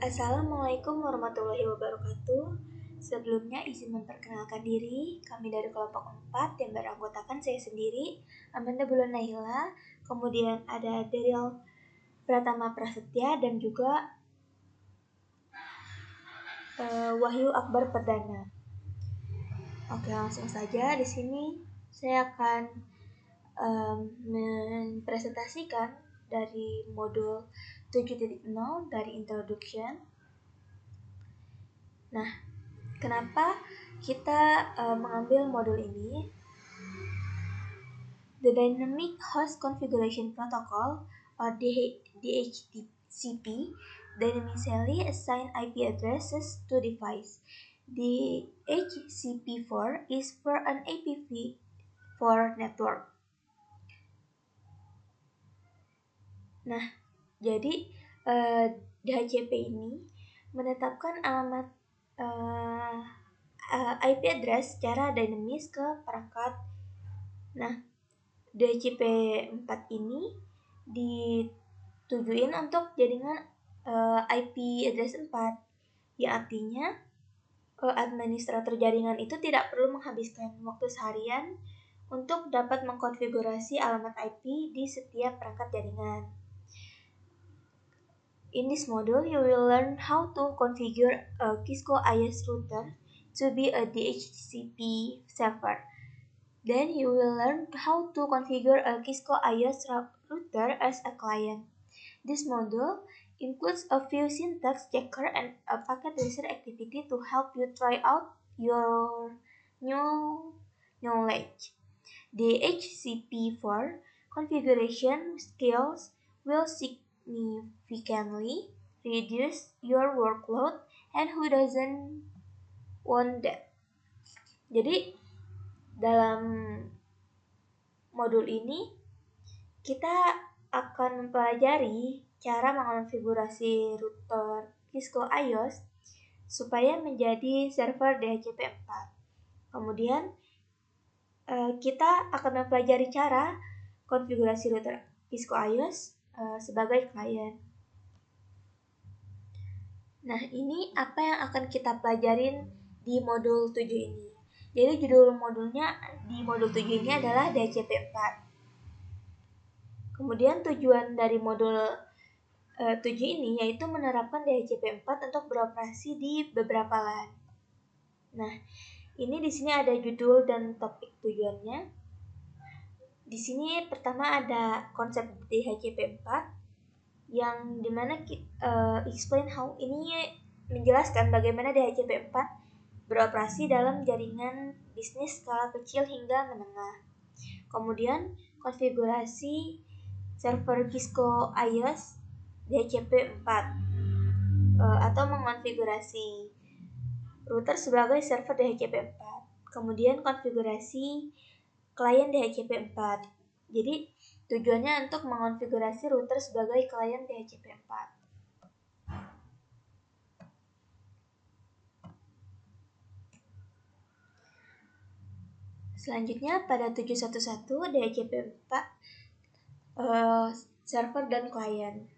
Assalamualaikum warahmatullahi wabarakatuh. Sebelumnya izin memperkenalkan diri, kami dari kelompok 4 yang beranggotakan saya sendiri, Amanda Bulan Nahila, kemudian ada Daryl Pratama Prasetya dan juga Wahyu Akbar Perdana. Oke, langsung saja di sini saya akan mempresentasikan dari modul 7.0 dari Introduction. Nah, kenapa kita mengambil modul ini? The Dynamic Host Configuration Protocol or DHCP dynamically assign IP addresses to device. DHCP4 is for an IPv4 network. Nah, jadi DHCP ini menetapkan alamat IP address secara dinamis ke perangkat. Nah, DHCP4 ini ditujuin untuk jaringan IP address 4, yang artinya administrator jaringan itu tidak perlu menghabiskan waktu seharian untuk dapat mengkonfigurasi alamat IP di setiap perangkat jaringan. In this module, you will learn how to configure a Cisco IS router to be a DHCP server. Then you will learn how to configure a Cisco IS router as a client. This module includes a few syntax checker and a packet tracer activity to help you try out your new knowledge. DHCP4 configuration skills will significantly reduce your workload, and who doesn't want that? Jadi dalam modul ini kita akan mempelajari cara mengonfigurasi router Cisco IOS supaya menjadi server DHCP4. Kemudian kita akan mempelajari cara konfigurasi router Cisco IOS sebagai klien. Nah, ini apa yang akan kita pelajarin di modul 7 ini. Jadi judul modulnya di modul 7 ini adalah DHCP4. Kemudian tujuan dari modul 7 ini yaitu menerapkan DHCP4 untuk beroperasi di beberapa LAN. Nah, ini di sini ada judul dan topik tujuannya. Di sini pertama ada konsep DHCP4 yang dimana explain how, ini menjelaskan bagaimana DHCP4 beroperasi dalam jaringan bisnis skala kecil hingga menengah. Kemudian konfigurasi server Cisco IOS DHCP4 atau mengonfigurasi router sebagai server DHCP4. Kemudian konfigurasi klien DHCP4. Jadi tujuannya untuk mengonfigurasi router sebagai klien DHCP4. Selanjutnya pada 711 DHCP4 server dan klien.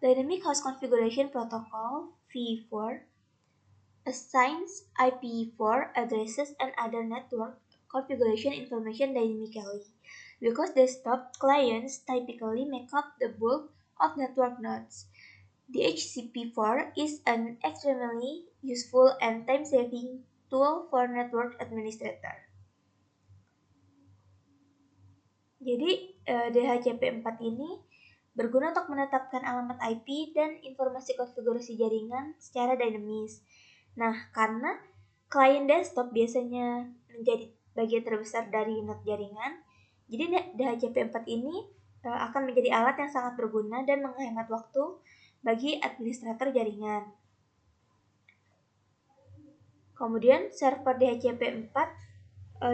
Dynamic Host Configuration Protocol V4 assigns IPv4 addresses and other network configuration information dynamically, because desktop clients typically make up the bulk of network nodes. DHCP4 is an extremely useful and time-saving tool for network administrator. Jadi DHCP4 ini berguna untuk menetapkan alamat IP dan informasi konfigurasi jaringan secara dinamis. Nah, karena klien desktop biasanya menjadi bagian terbesar dari node jaringan, jadi DHCP4 ini akan menjadi alat yang sangat berguna dan menghemat waktu bagi administrator jaringan. Kemudian server DHCP4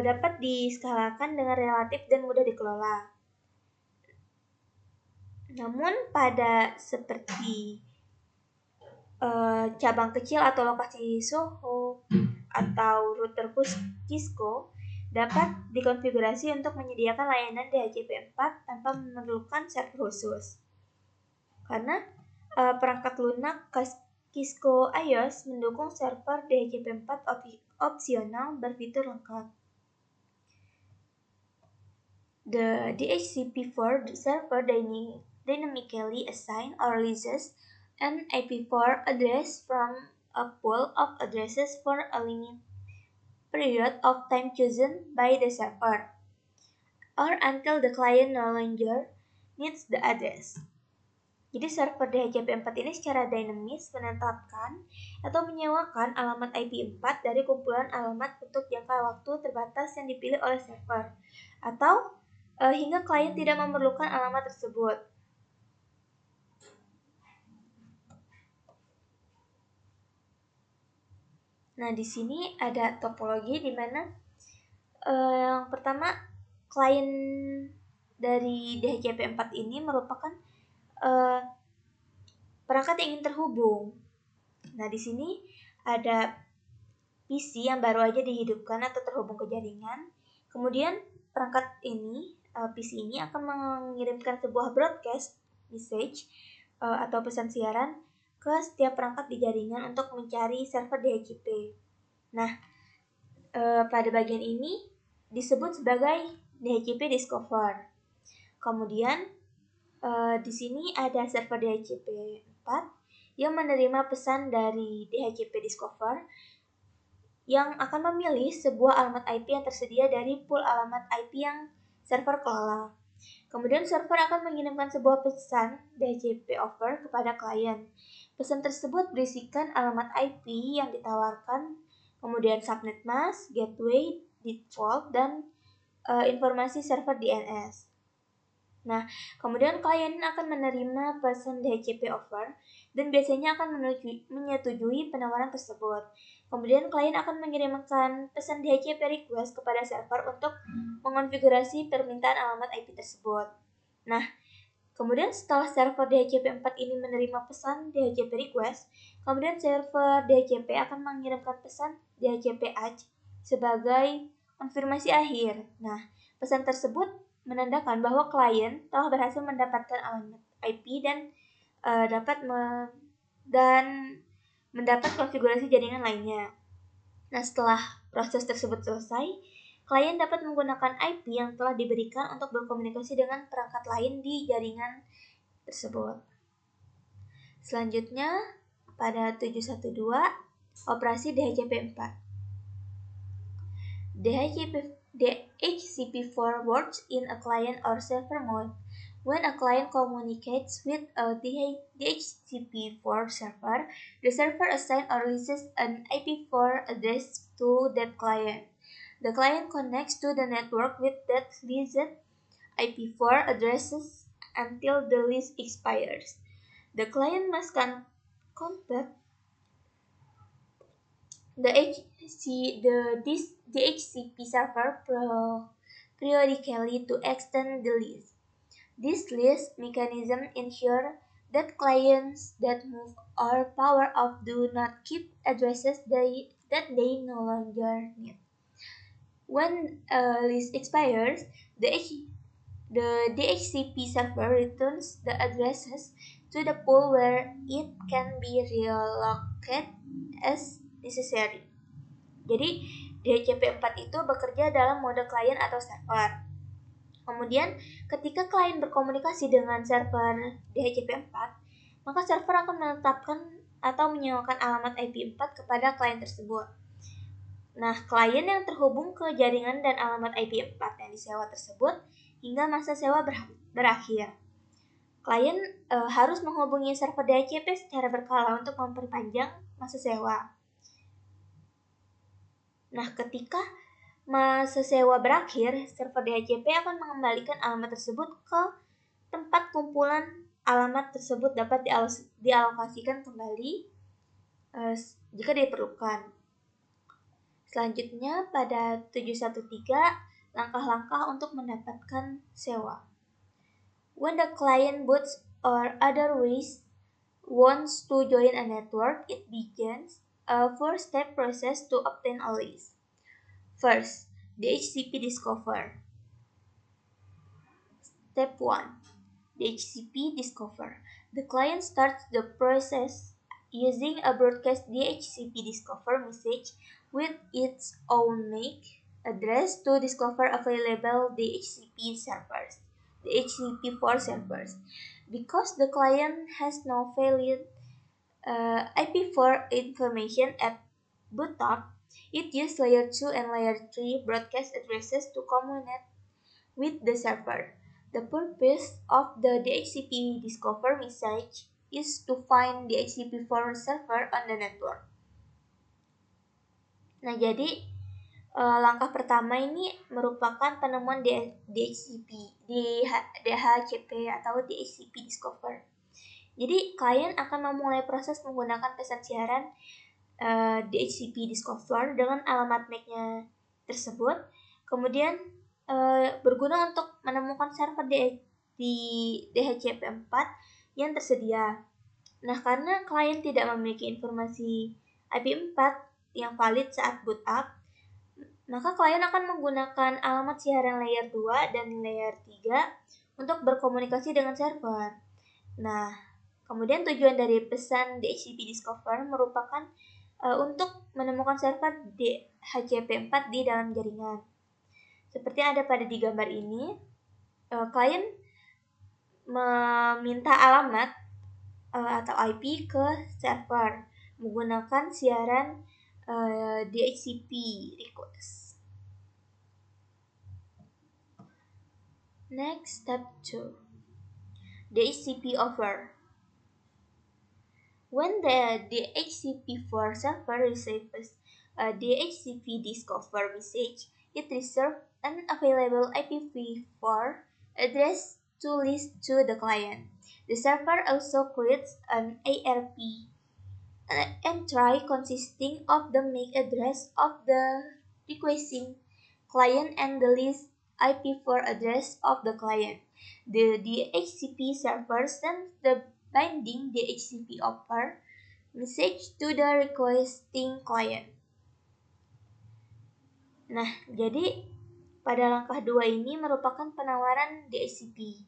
dapat diskalakan dengan relatif dan mudah dikelola. Namun pada seperti cabang kecil atau lokasi SOHO atau router Cisco, dapat dikonfigurasi untuk menyediakan layanan DHCP4 tanpa memerlukan server khusus. Karena perangkat lunak Cisco iOS mendukung server DHCP4 opsional berfitur lengkap. The DHCP4 server dynamically assigns or releases an IP4 address from a pool of addresses for a limited period of time chosen by the server, or until the client no longer needs the address. Jadi server DHCP4 ini secara dinamis menetapkan atau menyewakan alamat IP4 dari kumpulan alamat untuk jangka waktu terbatas yang dipilih oleh server, atau hingga klien tidak memerlukan alamat tersebut. Nah, di sini ada topologi di mana yang pertama, klien dari DHCP4 ini merupakan perangkat yang ingin terhubung. Nah, di sini ada PC yang baru aja dihidupkan atau terhubung ke jaringan. Kemudian perangkat ini, PC ini akan mengirimkan sebuah broadcast message atau pesan siaran ke setiap perangkat di jaringan untuk mencari server DHCP. Nah, pada bagian ini disebut sebagai DHCP Discover. Kemudian di sini ada server DHCP4 yang menerima pesan dari DHCP Discover yang akan memilih sebuah alamat IP yang tersedia dari pool alamat IP yang server kelola. Kemudian server akan mengirimkan sebuah pesan DHCP offer kepada klien. Pesan tersebut berisikan alamat IP yang ditawarkan, kemudian subnet mask, gateway, default, dan informasi server DNS. Nah, kemudian klien akan menerima pesan DHCP offer dan biasanya akan menyetujui penawaran tersebut. Kemudian klien akan mengirimkan pesan DHCP request kepada server untuk mengonfigurasi permintaan alamat IP tersebut. Nah, kemudian setelah server DHCP4 ini menerima pesan DHCP request, kemudian server DHCP akan mengirimkan pesan DHCP ACK sebagai konfirmasi akhir. Nah, pesan tersebut menandakan bahwa klien telah berhasil mendapatkan alamat IP dan mendapat konfigurasi jaringan lainnya. Nah, setelah proses tersebut selesai, klien dapat menggunakan IP yang telah diberikan untuk berkomunikasi dengan perangkat lain di jaringan tersebut. Selanjutnya, pada 712, operasi DHCP4. DHCP4 works in a client or server mode. When a client communicates with a DHCP4 server, the server assigns or releases an IP4 address to that client. The client connects to the network with that leased IP4 addresses until the lease expires. The client must contact the DHCP server periodically to extend the lease. This lease mechanism ensures that clients that move or power off do not keep addresses that they no longer need. When a lease expires, the DHCP server returns the addresses to the pool where it can be relocated as necessary. Jadi DHCP4 itu bekerja dalam mode klien atau server. Kemudian ketika klien berkomunikasi dengan server DHCP4, maka server akan menetapkan atau menyewakan alamat IP4 kepada klien tersebut. Nah, klien yang terhubung ke jaringan dan alamat IP4 yang disewa tersebut hingga masa sewa berakhir. Klien harus menghubungi server DHCP secara berkala untuk memperpanjang masa sewa. Nah, ketika masa sewa berakhir, server DHCP akan mengembalikan alamat tersebut ke tempat kumpulan alamat tersebut dapat dialokasikan kembali jika diperlukan. Selanjutnya, pada 713, langkah-langkah untuk mendapatkan sewa. When the client boots or otherwise wants to join a network, it begins a four-step process to obtain a lease. First, DHCP discover. Step 1. DHCP discover. The client starts the process using a broadcast DHCP discover message with its own MAC address to discover available DHCP servers, DHCP4 servers. Because the client has no valid IP4 information at boot up, it uses layer 2 and layer 3 broadcast addresses to communicate with the server. The purpose of the DHCP discover message is to find DHCP4 server on the network. Nah, jadi langkah pertama ini merupakan penemuan DHCP, DHCP atau DHCP discover. Jadi, klien akan memulai proses menggunakan pesan siaran DHCP discover dengan alamat MAC-nya tersebut. Kemudian berguna untuk menemukan server di DHCP4 yang tersedia. Nah, karena klien tidak memiliki informasi IP4 yang valid saat boot up, maka klien akan menggunakan alamat siaran layer 2 dan layer 3 untuk berkomunikasi dengan server. Nah, kemudian tujuan dari pesan DHCP discover merupakan untuk menemukan server DHCP4 di dalam jaringan. Seperti yang ada pada di gambar ini, klien meminta alamat atau IP ke server menggunakan siaran DHCP request. Next, step 2. DHCP offer. When the DHCP4 server receives a DHCP discover message, it reserves an available IPv4 address to list to the client. The server also creates an ARP entry consisting of the MAC address of the requesting client and the list IP4 address of the client. The DHCP server sends the binding DHCP offer message to the requesting client. Nah, jadi pada langkah 2 ini merupakan penawaran DHCP.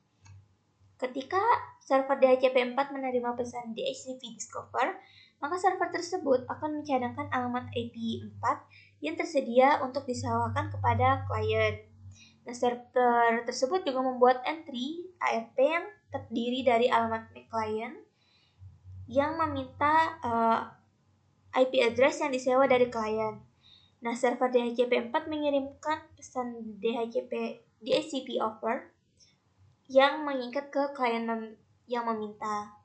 Ketika server DHCP4 menerima pesan DHCP discover, maka server tersebut akan mencadangkan alamat IP4 yang tersedia untuk disalurkan kepada klien. Nah, server tersebut juga membuat entry ARP yang terdiri dari alamat MAC client yang meminta IP address yang disewa dari klien. Nah, server DHCP4 mengirimkan pesan DHCP offer yang mengikat ke klien yang meminta.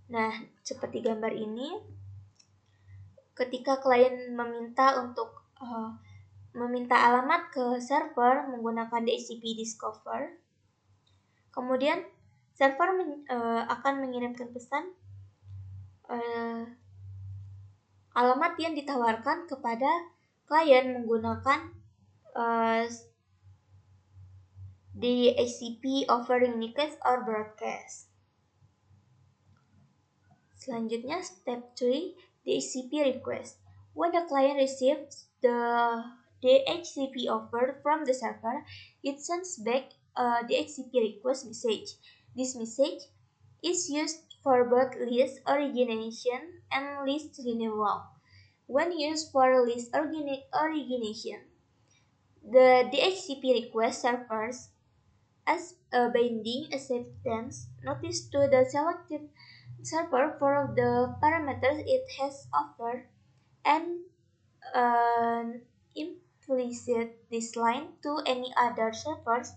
Nah, seperti gambar ini, ketika klien meminta untuk meminta alamat ke server menggunakan DHCP discover, kemudian server akan mengirimkan pesan alamat yang ditawarkan kepada klien menggunakan DHCP offering request or broadcast. Selanjutnya, step 3, DHCP request. When the client receives the DHCP offer from the server, it sends back a DHCP request message. This message is used for both list origination and list renewal. When used for list origination, the DHCP request serves as a binding acceptance notice to the selected server for the parameters it has offered and an implicit disline to any other servers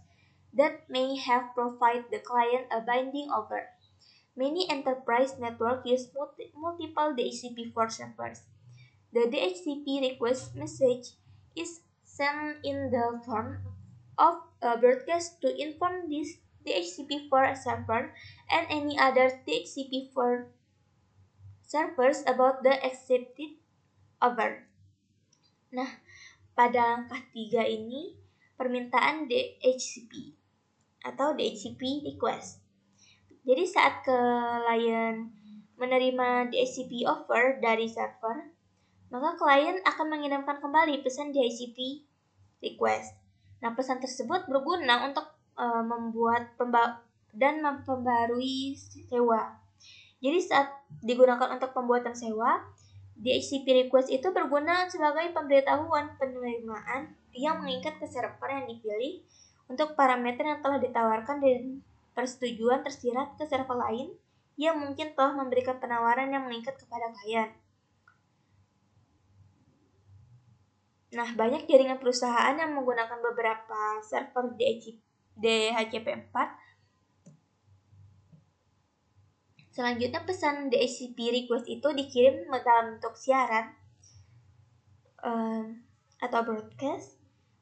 that may have provided the client a binding offer. Many enterprise networks use multiple DHCP4 servers. The DHCP request message is sent in the form of a broadcast to inform this DHCP4 server and any other DHCP4 servers about the accepted offer. Nah, pada langkah 3 ini permintaan DHCP atau DHCP request. Jadi saat klien menerima DHCP offer dari server, maka klien akan mengirimkan kembali pesan DHCP request. Nah, pesan tersebut berguna untuk membuat dan memperbarui sewa. Jadi saat digunakan untuk pembuatan sewa, DHCP request itu berguna sebagai pemberitahuan penerimaan yang mengikat ke server yang dipilih untuk parameter yang telah ditawarkan dan persetujuan tersirat ke server lain yang mungkin telah memberikan penawaran yang mengikat kepada klien. Nah, banyak jaringan perusahaan yang menggunakan beberapa server DHCP4. Selanjutnya, pesan DHCP request itu dikirim dalam bentuk siaran atau broadcast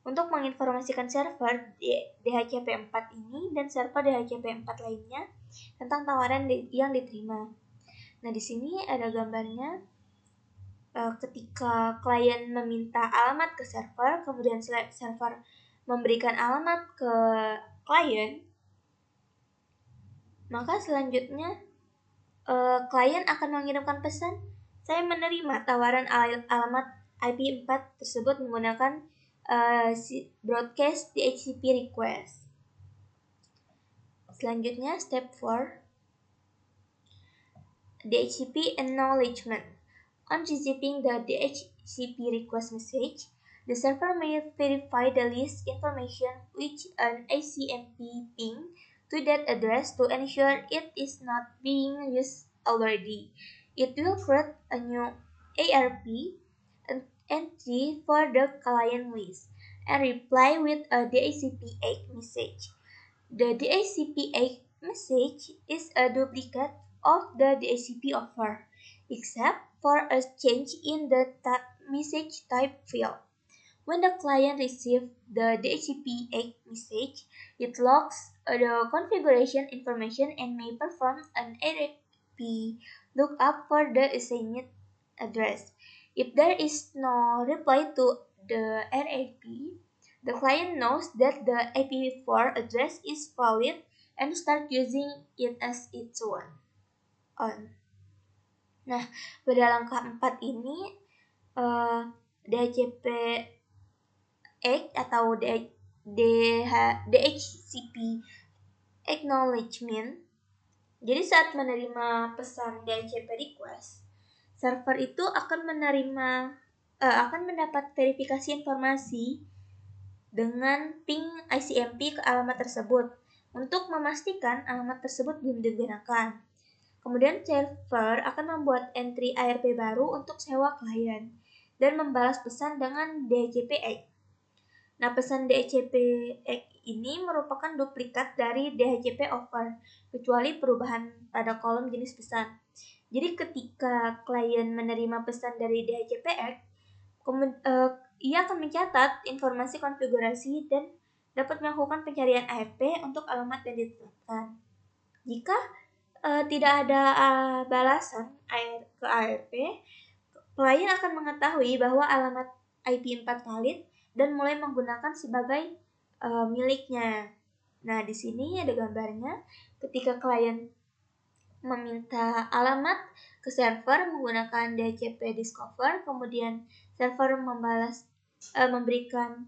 untuk menginformasikan server DHCP4 ini dan server DHCP4 lainnya tentang tawaran yang diterima. Nah, di sini ada gambarnya. Ketika klien meminta alamat ke server, kemudian server memberikan alamat ke klien, maka selanjutnya klien akan mengirimkan pesan, saya menerima tawaran alamat IP4 tersebut menggunakan broadcast DHCP request. Selanjutnya, step 4, DHCP acknowledgement. On receiving the DHCP request message, the server may verify the list information with an ICMP ping to that address to ensure it is not being used already. It will create a new ARP entry for the client list and reply with a DHCP8 message. The DHCP8 message is a duplicate of the DHCP offer, except for a change in the message type field. When the client receives the DHCP8 message, it logs the configuration information and may perform an RFP lookup for the assigned address. If there is no reply to the RFP, the client knows that the IPv4 address is valid and start using it as its own. Nah, pada langkah 4 ini DHCP atau DHCP acknowledgement. Jadi saat menerima pesan DHCP request, server itu akan mendapat verifikasi informasi dengan ping ICMP ke alamat tersebut untuk memastikan alamat tersebut belum digunakan. Kemudian server akan membuat entry ARP baru untuk sewa klien dan membalas pesan dengan DHCP. Nah, pesan DHCP ini merupakan duplikat dari DHCP offer, kecuali perubahan pada kolom jenis pesan. Jadi ketika klien menerima pesan dari DHCP, ia akan mencatat informasi konfigurasi dan dapat melakukan pencarian ARP untuk alamat yang ditetapkan. Jika tidak ada balasan ke ARP, klien akan mengetahui bahwa alamat IP4 valid dan mulai menggunakan sebagai miliknya. Nah, di sini ada gambarnya ketika klien meminta alamat ke server menggunakan DHCP discover, kemudian server memberikan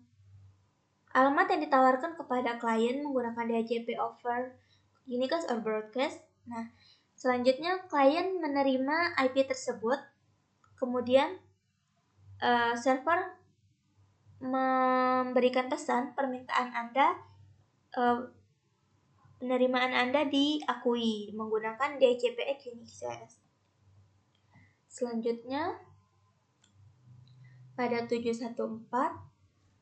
alamat yang ditawarkan kepada klien menggunakan DHCP offer unicast or broadcast. Nah, selanjutnya klien menerima IP tersebut, kemudian server memberikan pesan penerimaan Anda diakui menggunakan DHCP Unix. Selanjutnya pada 714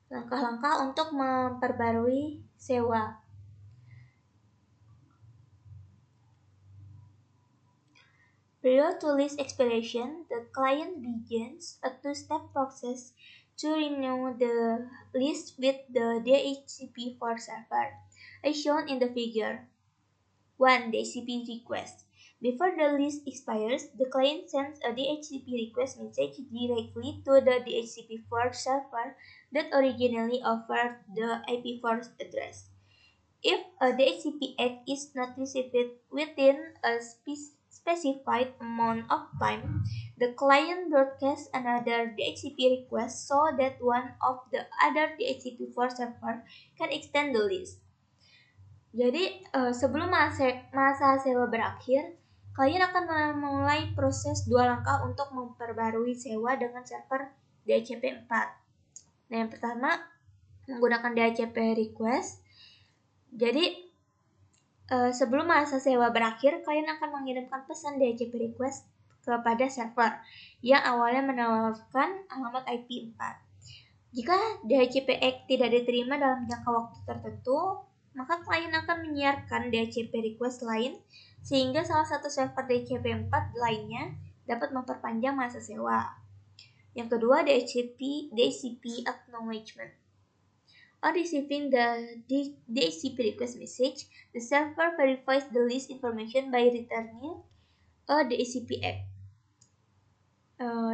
langkah-langkah untuk memperbarui sewa. Prior to lease expiration, the client begins a two-step process to renew the lease with the DHCP4 server, as shown in the figure. 1. DHCP request. Before the lease expires, the client sends a DHCP request message directly to the DHCP4 server that originally offered the IP4 address. If a DHCP8 is not received within a specified amount of time, the client broadcasts another DHCP request so that one of the other DHCP4 server can extend the list. Jadi sebelum masa sewa berakhir, klien akan memulai proses 2 langkah untuk memperbarui sewa dengan server DHCP 4. Nah, yang pertama menggunakan DHCP request. Jadi sebelum masa sewa berakhir, klien akan mengirimkan pesan DHCP request kepada server yang awalnya menawarkan alamat IP 4. Jika DHCP X tidak diterima dalam jangka waktu tertentu, maka klien akan menyiarkan DHCP request lain sehingga salah satu server DHCP 4 lainnya dapat memperpanjang masa sewa. Yang kedua, DHCP acknowledgement. On receiving the DHCP request message, the server verifies the list information by returning a DHCP X.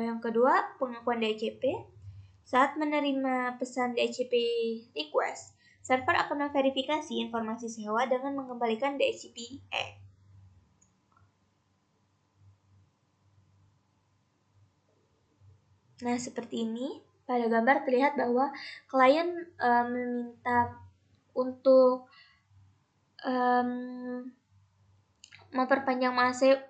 Yang kedua, pengakuan DHCP. Saat menerima pesan DHCP request, server akan memverifikasi informasi sewa dengan mengembalikan DHCP X. Nah, seperti ini. Pada gambar terlihat bahwa klien meminta untuk memperpanjang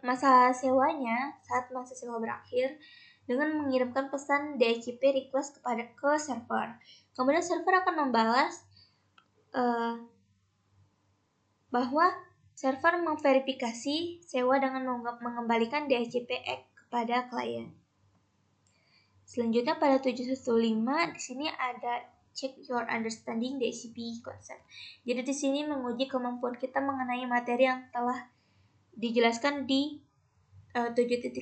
masa sewanya saat masa sewa berakhir dengan mengirimkan pesan DHCP request ke server. Kemudian server akan membalas bahwa server memverifikasi sewa dengan mengembalikan DHCP X kepada klien. Selanjutnya pada 715 di sini ada check your understanding DHCP concept. Jadi di sini menguji kemampuan kita mengenai materi yang telah dijelaskan di 7.1.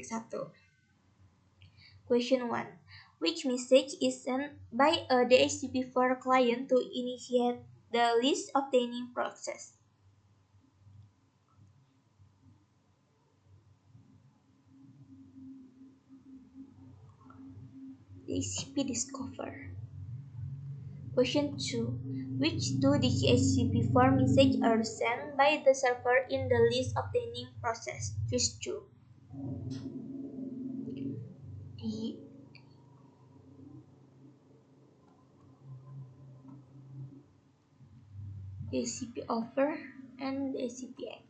Question 1. Which message is sent by a DHCP4 client to initiate the list obtaining process? DHCP discover. Question 2. Which two DHCP4 messages are sent by the server in the list obtaining process? Choose 2. DHCP offer and DHCP X.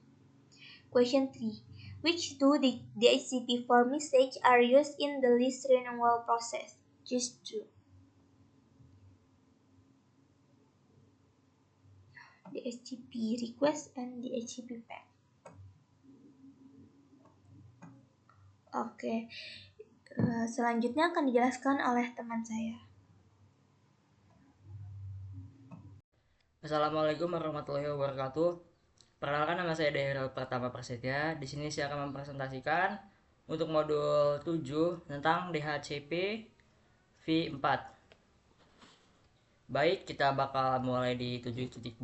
Question 3. Which two DHCP4 messages are used in the list renewal process? Choose 2. DHCP request and DHCP pack. Oke, selanjutnya akan dijelaskan oleh teman saya. Assalamualaikum warahmatullahi wabarakatuh. Perkenalkan, nama saya Dairo Pertama Prasetya. Di sini saya akan mempresentasikan untuk modul 7 tentang DHCP v4. Baik, kita bakal mulai di 7.2.1,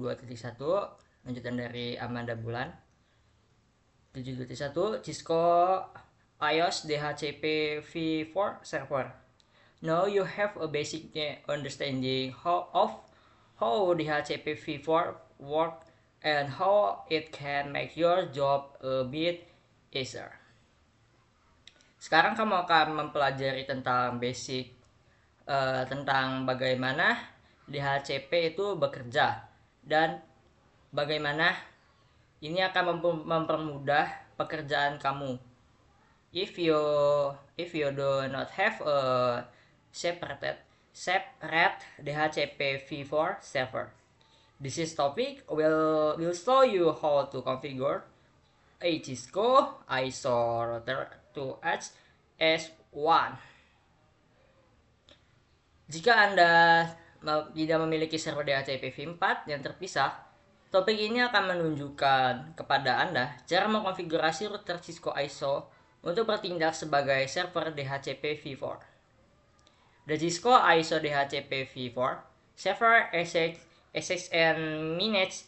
lanjutan dari Amanda Bulan. 7.1 Cisco iOS DHCP v4 server. Now you have a basic understanding of how DHCP v4 works and how it can make your job a bit easier. Sekarang kamu akan mempelajari tentang basic tentang bagaimana DHCP itu bekerja dan bagaimana ini akan mempermudah pekerjaan kamu. If you do not have a separate DHCP v4 server, this topic will show you how to configure a Cisco ISO router to HS1. Jika Anda tidak memiliki server DHCP v4 yang terpisah, topik ini akan menunjukkan kepada Anda cara mengkonfigurasi router Cisco ISO untuk bertindak sebagai server DHCP v4. The Cisco ISO DHCP v4 server SXN manage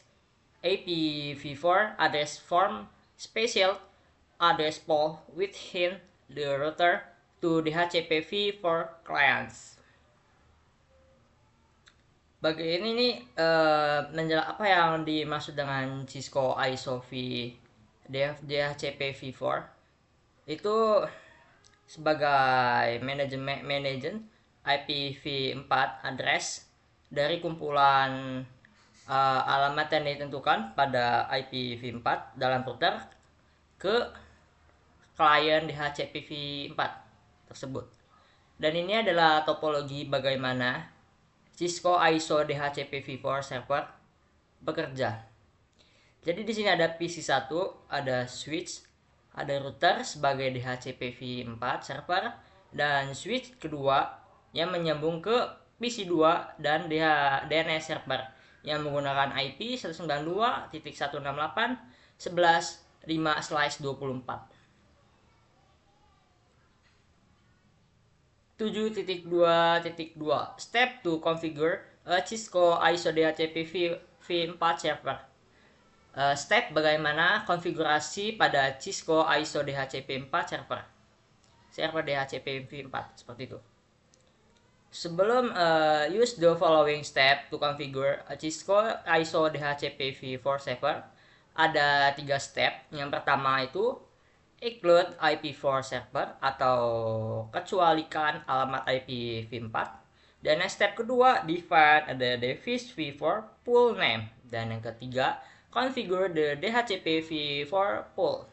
IPv4 address form special address pool within the router to DHCP v4 clients. Bagi ini nih apa yang dimaksud dengan Cisco ISO DHCP v4. itu sebagai manajemen IPv4 address dari kumpulan alamat yang ditentukan pada IPv4 dalam router ke klien DHCPV4 tersebut. Dan ini adalah topologi bagaimana Cisco ISO DHCPV4 server bekerja. Jadi di sini ada PC1, ada switch, ada router sebagai DHCPV4 server, dan switch kedua yang menyambung ke PC2 dan DNS server yang menggunakan IP 192.168.11.5/24. 7.2.2 Step to configure a Cisco ISO DHCPV4 server. Step bagaimana konfigurasi pada Cisco ISO DHCP4 server DHCP4 seperti itu. Sebelum use the following step to configure a Cisco ISO DHCP4 server, ada 3 step. Yang pertama itu include IP4 server atau kecualikan alamat IPv4. Dan yang step kedua define ada device v4 pool name. Dan yang ketiga configure the DHCPV4 pool.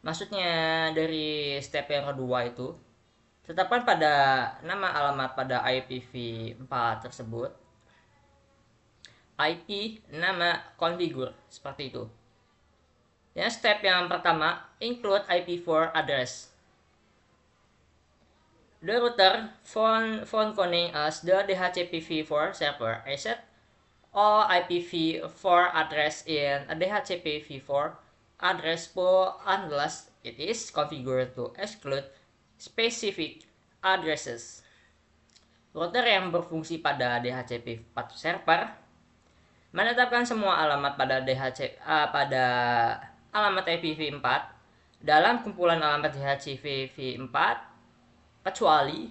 Maksudnya dari step yang kedua itu, tetapkan pada nama alamat pada IPv4 tersebut IP nama configure seperti itu. Yang step yang pertama include IP4 address. The router phone calling as the DHCPV4 server asset all IPv4 address in a DHCPV4 address pool unless it is configured to exclude specific addresses. Router yang berfungsi pada DHCP4 server menetapkan semua alamat pada pada alamat IPv4 dalam kumpulan alamat DHCP4 kecuali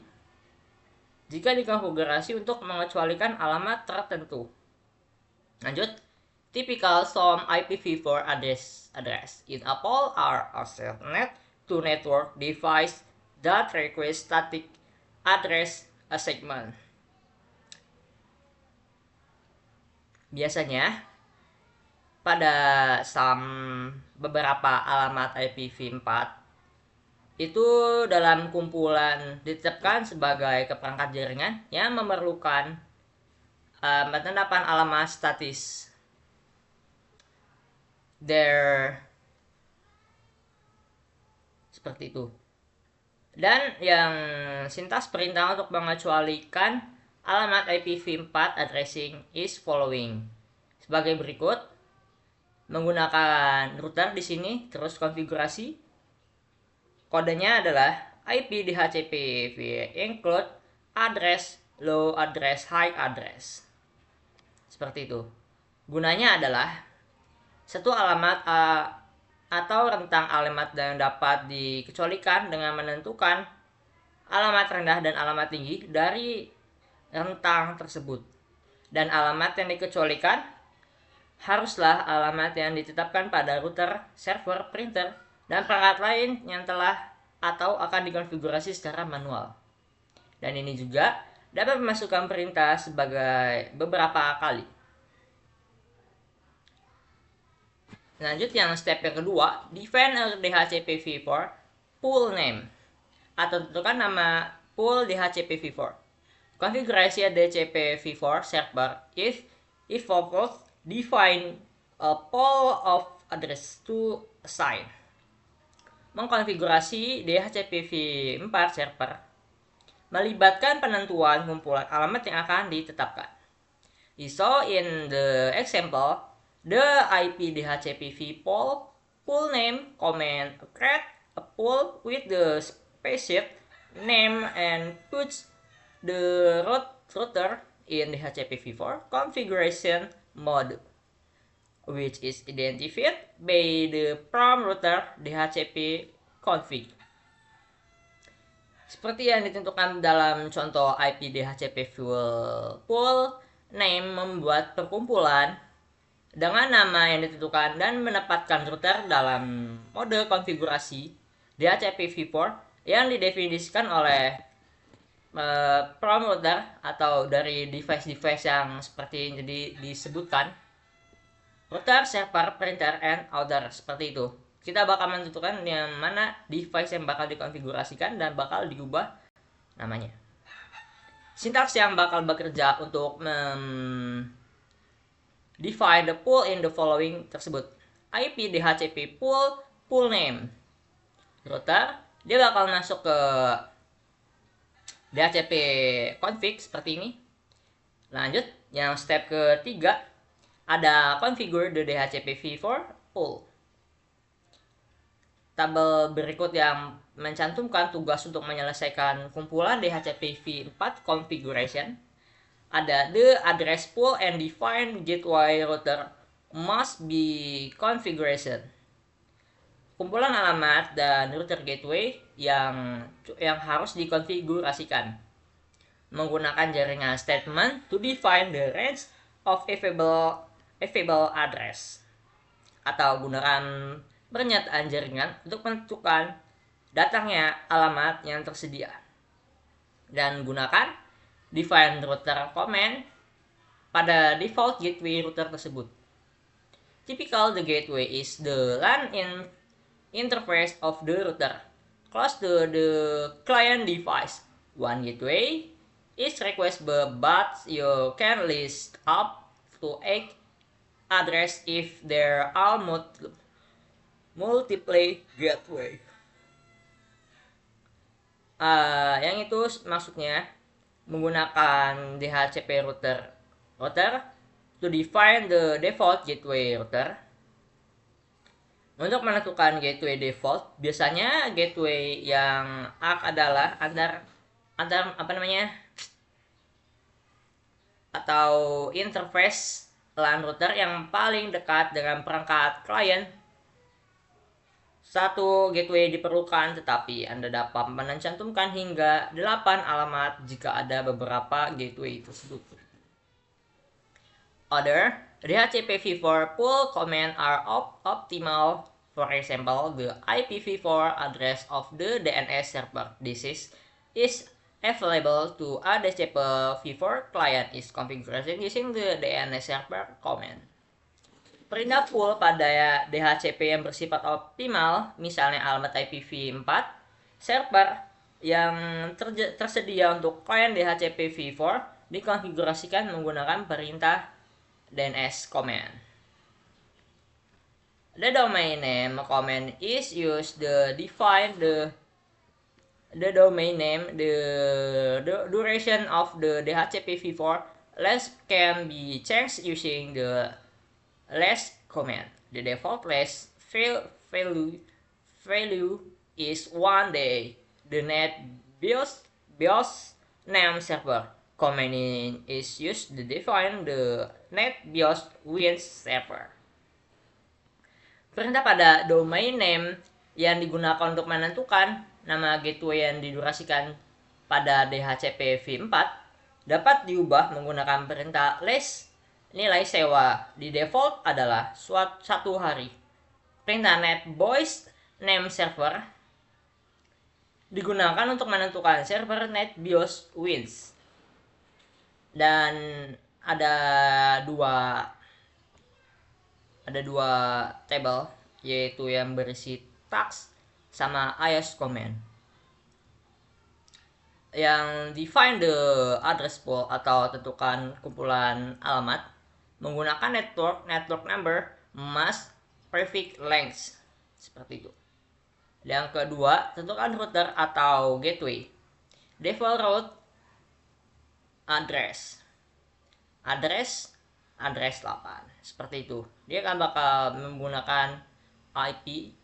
jika dikonfigurasi untuk mengecualikan alamat tertentu. Lanjut, typical some IPv4 address in a pool are alternate to network device that request static address a segment. Biasanya pada beberapa alamat IPv4 itu dalam kumpulan ditetapkan sebagai keperangkat jaringan yang memerlukan penetapan alamat statis there seperti itu. Dan yang sintas perintah untuk mengecualikan alamat IPv4 addressing is following sebagai berikut. Menggunakan router di sini terus konfigurasi. Kodenya adalah IP DHCPV include address, low address, high address. Seperti itu. Gunanya adalah satu alamat atau rentang alamat yang dapat dikecualikan dengan menentukan alamat rendah dan alamat tinggi dari rentang tersebut. Dan alamat yang dikecualikan haruslah alamat yang ditetapkan pada router, server, printer, dan perangkat lain yang telah atau akan dikonfigurasi secara manual. Dan ini juga dapat memasukkan perintah sebagai beberapa kali. Lanjut yang step yang kedua, define a DHCPV4 pool name atau tentukan nama pool DHCPV4. Konfigurasi DHCPV4 server if both define a pool of address to assign. Mengkonfigurasi DHCPV4 server melibatkan penentuan kumpulan alamat yang akan ditetapkan. So in the example, the IP DHCPV pool name command create a pool with the specific name and puts the router in DHCPV4 configuration mode, which is identified by the from router DHCP config. Seperti yang ditentukan dalam contoh IP DHCP pool name membuat perkumpulan dengan nama yang ditentukan dan menempatkan router dalam mode konfigurasi DHCP v4 yang didefinisikan oleh from router atau dari device-device yang seperti jadi disebutkan router, server, printer, and other, seperti itu. Kita bakal menentukan yang mana device yang bakal dikonfigurasikan dan bakal diubah namanya. Sintaks yang bakal bekerja untuk define the pool in the following tersebut. IP DHCP pool name. Router, dia bakal masuk ke DHCP config seperti ini. Lanjut, yang step ketiga ada configure the DHCP v4 pool. Tabel berikut yang mencantumkan tugas untuk menyelesaikan kumpulan DHCP v4 configuration. Ada the address pool and define gateway router must be configuration. Kumpulan alamat dan router gateway yang harus dikonfigurasikan menggunakan jaringan statement to define the range of available address, atau gunakan pernyataan jaringan untuk menentukan datangnya alamat yang tersedia, dan gunakan define router command pada default gateway router tersebut. Typical the gateway is the LAN interface of the router close to the client device. One gateway is requestable, but you can list up to 8 address if there are multiple gateway. Yang itu maksudnya menggunakan DHCP router to define the default gateway router. Untuk menentukan gateway default, biasanya gateway yang adalah antar atau interface LAN router yang paling dekat dengan perangkat klien. Satu gateway diperlukan, tetapi Anda dapat mencantumkan hingga 8 alamat jika ada beberapa gateway tersebut. Other DHCP v4 pool command are optimal. For example, the IPv4 address of the DNS server is available to a DHCP v4 client is configured using the DNS server command. Perintah pool pada DHCP yang bersifat optimal, misalnya alamat IPv4 server yang tersedia untuk klien DHCP v4 dikonfigurasikan menggunakan perintah DNS command. The domain name command is used to define the domain name. The duration of the DHCP v4 length can be changed using the length command. The default length value is 1 day. The net BIOS name server command is used to define the net BIOS win server. Perintah pada domain name yang digunakan untuk menentukan nama gateway yang didurasikan pada DHCP v4 dapat diubah menggunakan perintah less. Nilai sewa di default adalah 1 hari. Perintah net BIOS name server digunakan untuk menentukan server net BIOS wins. Dan ada dua tabel, yaitu yang berisi task sama IS command. Yang define the address pool atau tentukan kumpulan alamat menggunakan network number must prefix length, seperti itu. Yang kedua, tentukan router atau gateway. Default route address 8, seperti itu. Dia akan bakal menggunakan IP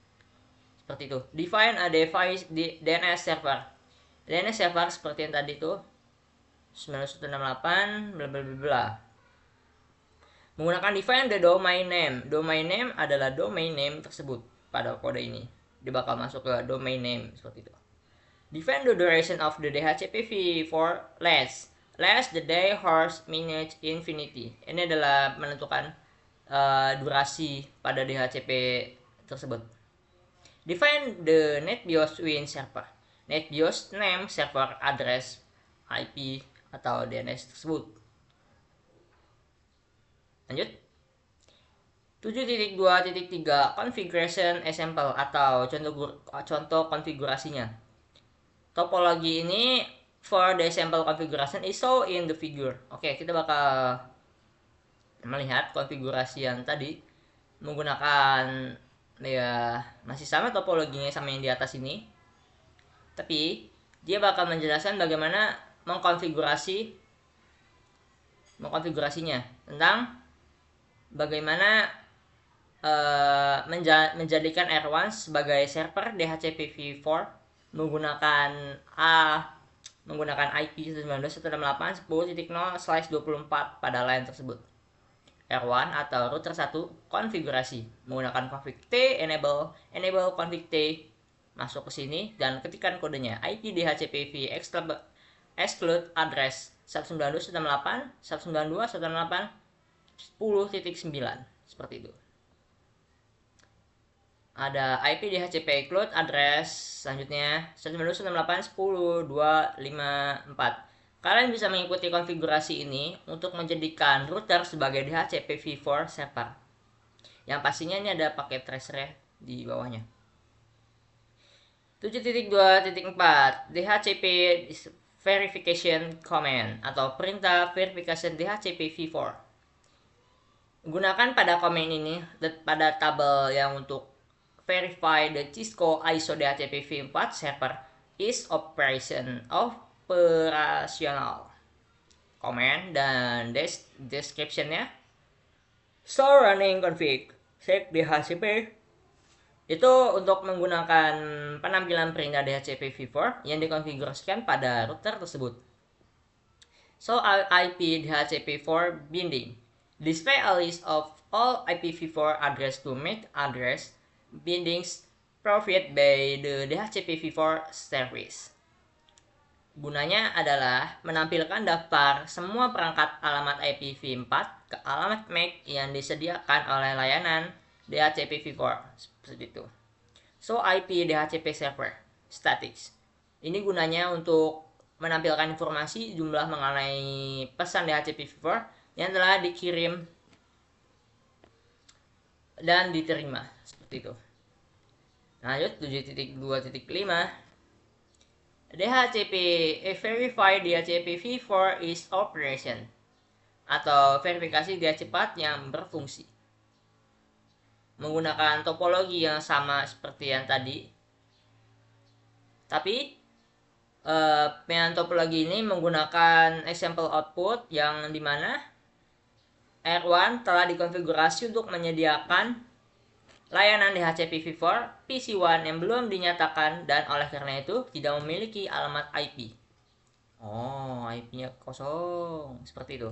seperti itu. Define a device di DNS server. DNS server seperti yang tadi itu 9168 bla bla bla. Menggunakan define the domain name. Domain name adalah domain name tersebut pada kode ini. Dia bakal masuk ke domain name seperti itu. Define the duration of the DHCP v4 less the day, hours, minutes, infinity. Ini adalah menentukan durasi pada DHCP tersebut. Define the NetBIOS Win server. NetBIOS name, server address, IP, atau DNS tersebut. Lanjut. 7.2.3 Configuration Example atau contoh konfigurasinya. Topologi ini for the example configuration is shown in the figure. Oke, kita bakal melihat konfigurasi yang tadi menggunakan ya masih sama topologinya sama yang di atas ini, tapi dia bakal menjelaskan bagaimana mengkonfigurasinya tentang bagaimana menjadikan R1 sebagai server DHCP v4 menggunakan IP 19.168.10.0/24 pada line tersebut. R1 atau router 1 konfigurasi menggunakan config T, enable config T, masuk ke sini dan ketikkan kodenya IP DHCP v exclude address 192.168.10.9 seperti itu. Ada IP DHCP include address selanjutnya 192.168.10.254. Kalian bisa mengikuti konfigurasi ini untuk menjadikan router sebagai DHCP v4 server. Yang pastinya ini ada paket tracer di bawahnya. 7.2.4 DHCP verification command atau perintah verifikasi DHCP v4. Gunakan pada command ini pada tabel yang untuk verify the Cisco ISO DHCP v4 server is operational. Comment dan description-nya. So running config check DHCP itu untuk menggunakan penampilan perintah DHCP v4 yang dikonfigurasikan pada router tersebut. So IP DHCP4 binding. Display a list of all IPv4 address to MAC address bindings provided by the DHCP v4 service. Gunanya adalah menampilkan daftar semua perangkat alamat IPv4 ke alamat MAC yang disediakan oleh layanan DHCP v4 seperti itu. So IP DHCP server statics. Ini gunanya untuk menampilkan informasi jumlah mengenai pesan DHCP v4 yang telah dikirim dan diterima seperti itu. Lanjut 7.2.5 DHCP verify DHCP v4 is operation atau verifikasi DHCP yang berfungsi. Menggunakan topologi yang sama seperti yang tadi, tapi dengan topologi ini menggunakan example output yang dimana R1 telah dikonfigurasi untuk menyediakan layanan DHCP v4 PC1 yang belum dinyatakan dan oleh karena itu tidak memiliki alamat IP. IP-nya kosong seperti itu.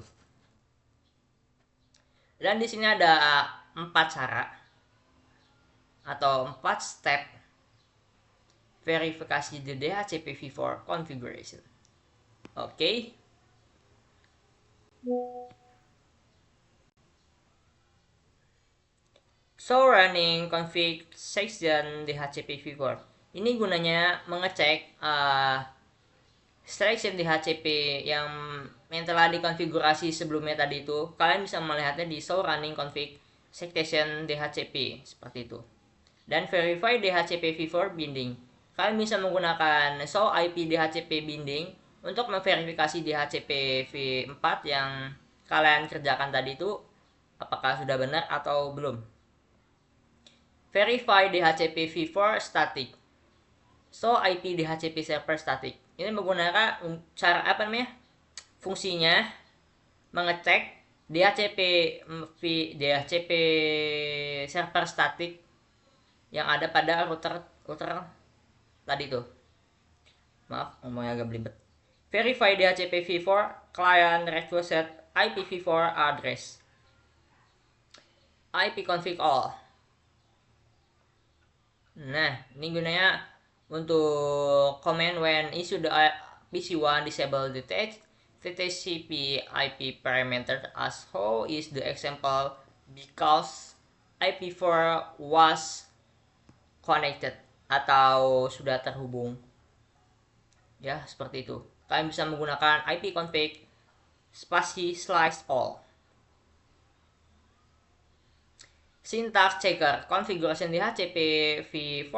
Dan di sini ada 4 cara atau 4 step verifikasi the DHCP v4 configuration. Oke. So running config section DHCP v4. Ini gunanya mengecek selection DHCP yang telah dikonfigurasi sebelumnya tadi itu. Kalian bisa melihatnya di show running config section DHCP seperti itu. Dan verify DHCP v4 binding. Kalian bisa menggunakan show IP DHCP binding untuk memverifikasi DHCP v4 yang kalian kerjakan tadi itu apakah sudah benar atau belum. Verify DHCP v4 static. So IP DHCP server static. Ini menggunakan cara fungsinya mengecek DHCP server static yang ada pada router tadi tuh. Maaf, ngomongnya agak belibet. Verify DHCP v4 client requested IPv4 address. IP config all. Nah, ini gunanya untuk command when issue the PC1 disable the TCP IP parameter as how is the example because IP4 was connected. atau sudah terhubung. Ya, seperti itu. Kalian bisa menggunakan ipconfig spasi /all. Syntax checker configuration DHCP v4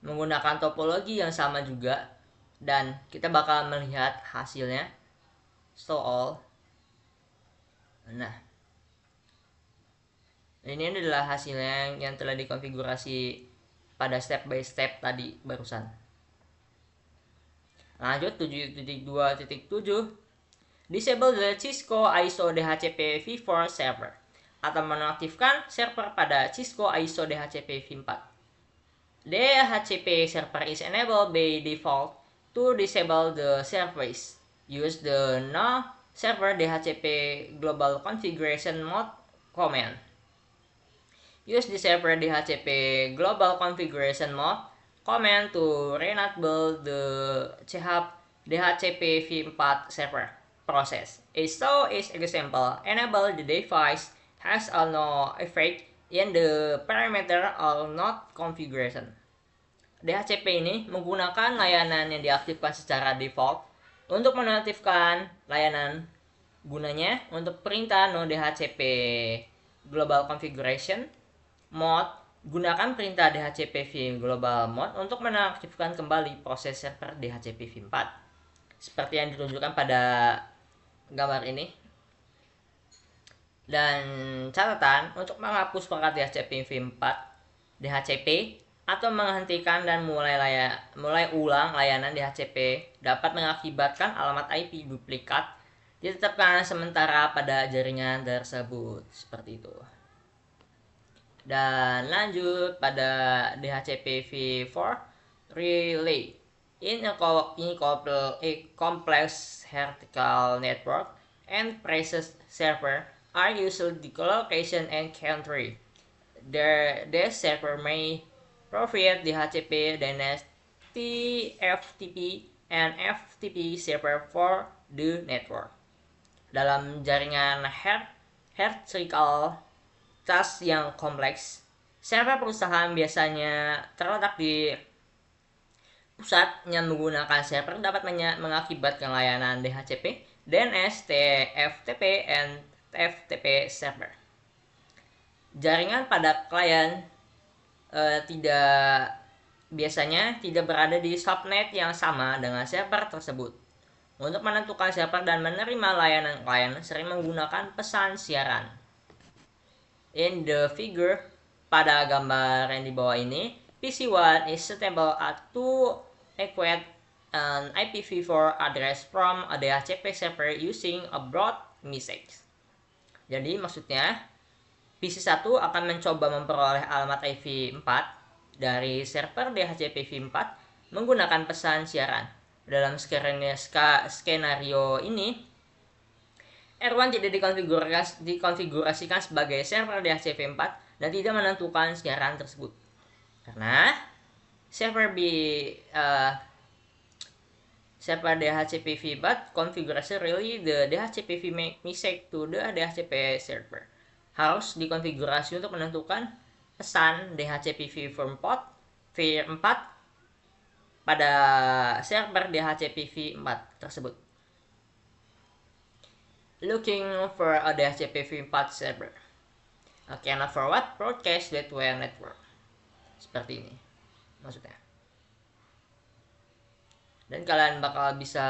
menggunakan topologi yang sama juga, dan kita bakal melihat hasilnya. So all. Nah, ini adalah hasilnya yang telah dikonfigurasi pada step by step tadi barusan. Lanjut 7.2.7, disable the Cisco ISO DHCP v4 server, atau menonaktifkan server pada Cisco ISO DHCP v4. DHCP server is enabled by default to disable the service. Use the no server DHCP global configuration mode command. Use the server DHCP global configuration mode command to re-enable the DHCP v4 server process. So is example, enable the device has no effect in the parameter or not configuration. DHCP ini menggunakan layanan yang diaktifkan secara default untuk menonaktifkan layanan. Gunanya untuk perintah no DHCP global configuration mode, gunakan perintah DHCP v global mode untuk menonaktifkan kembali proses server DHCP v4. Seperti yang ditunjukkan pada gambar ini. Dan catatan, untuk menghapus perangkat DHCP v4 DHCP atau menghentikan dan mulai ulang layanan DHCP dapat mengakibatkan alamat IP duplikat ditetapkan sementara pada jaringan tersebut. Seperti itu. Dan lanjut pada DHCP v4 relay. In a complex hierarchical network, and process server are usually the location and country. The server may provide DHCP dynasty FTP and FTP server for the network. Dalam jaringan hierarchical task yang kompleks, server perusahaan biasanya terletak di pusat yang menggunakan server dapat mengakibatkan layanan DHCP, DNS, TFTP, and TFTP server. Jaringan pada klien biasanya tidak berada di subnet yang sama dengan server tersebut. Untuk menentukan server dan menerima layanan klien sering menggunakan pesan siaran. In the figure, pada gambar yang di bawah ini, PC1 is suitable to equate an IPv4 address from a DHCP server using a broad message. Jadi maksudnya, PC1 akan mencoba memperoleh alamat IP4 dari server DHCP v4 menggunakan pesan siaran. Dalam skenario ini, R1 tidak dikonfigurasikan sebagai server DHCP v4 dan tidak menentukan siaran tersebut. Karena server DHCP v4 configuration relay the DHCP v message to the DHCP server. Harus dikonfigurasi untuk menentukan pesan DHCP v4 pada server DHCP v4 tersebut. Looking for a DHCP v4 server. Cannot forward broadcast gateway network. Seperti ini maksudnya. Dan kalian bakal bisa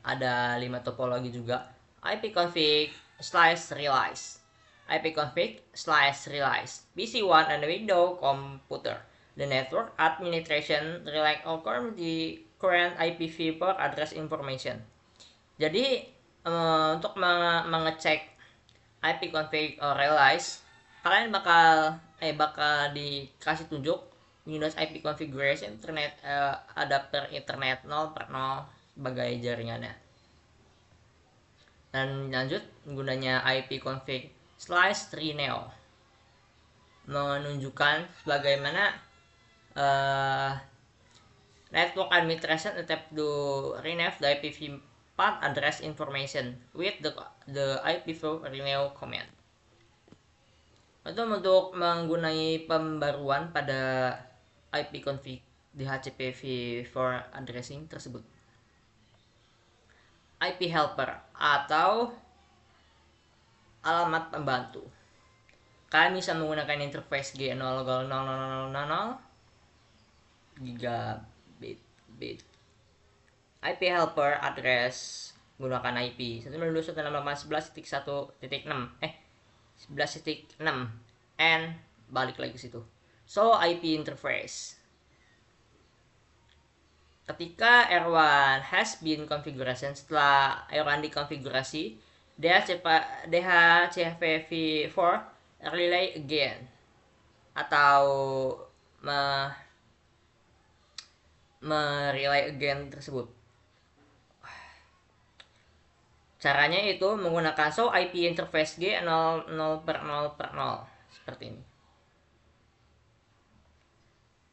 ada 5 topologi juga. ipconfig/realize. ipconfig/realize. PC1 and Windows computer. The network administration relies on the current IPv4 address information. Jadi untuk mengecek ipconfig or realize, kalian bakal dikasih tunjuk Windows IP configuration internet adapter internet 0/0 sebagai jaringannya. Dan lanjut, gunanya ipconfig/3neo menunjukkan bagaimana network administration attempt to rename the IPv4 address information with the ipv4rename command. Untuk menggunakan pembaruan pada IP config DHCP v4 addressing tersebut. IP helper atau alamat pembantu. Kalian bisa menggunakan interface G00000 gigabit bit. IP helper address gunakan IP 192.168.11.1.6 11.6 and balik lagi ke situ. So IP interface. Ketika R1 has been configuration, setelah R1 dikonfigurasi, DHCP-v4 relay again atau relay again tersebut. Caranya itu menggunakan show IP interface G00/0/0 seperti ini.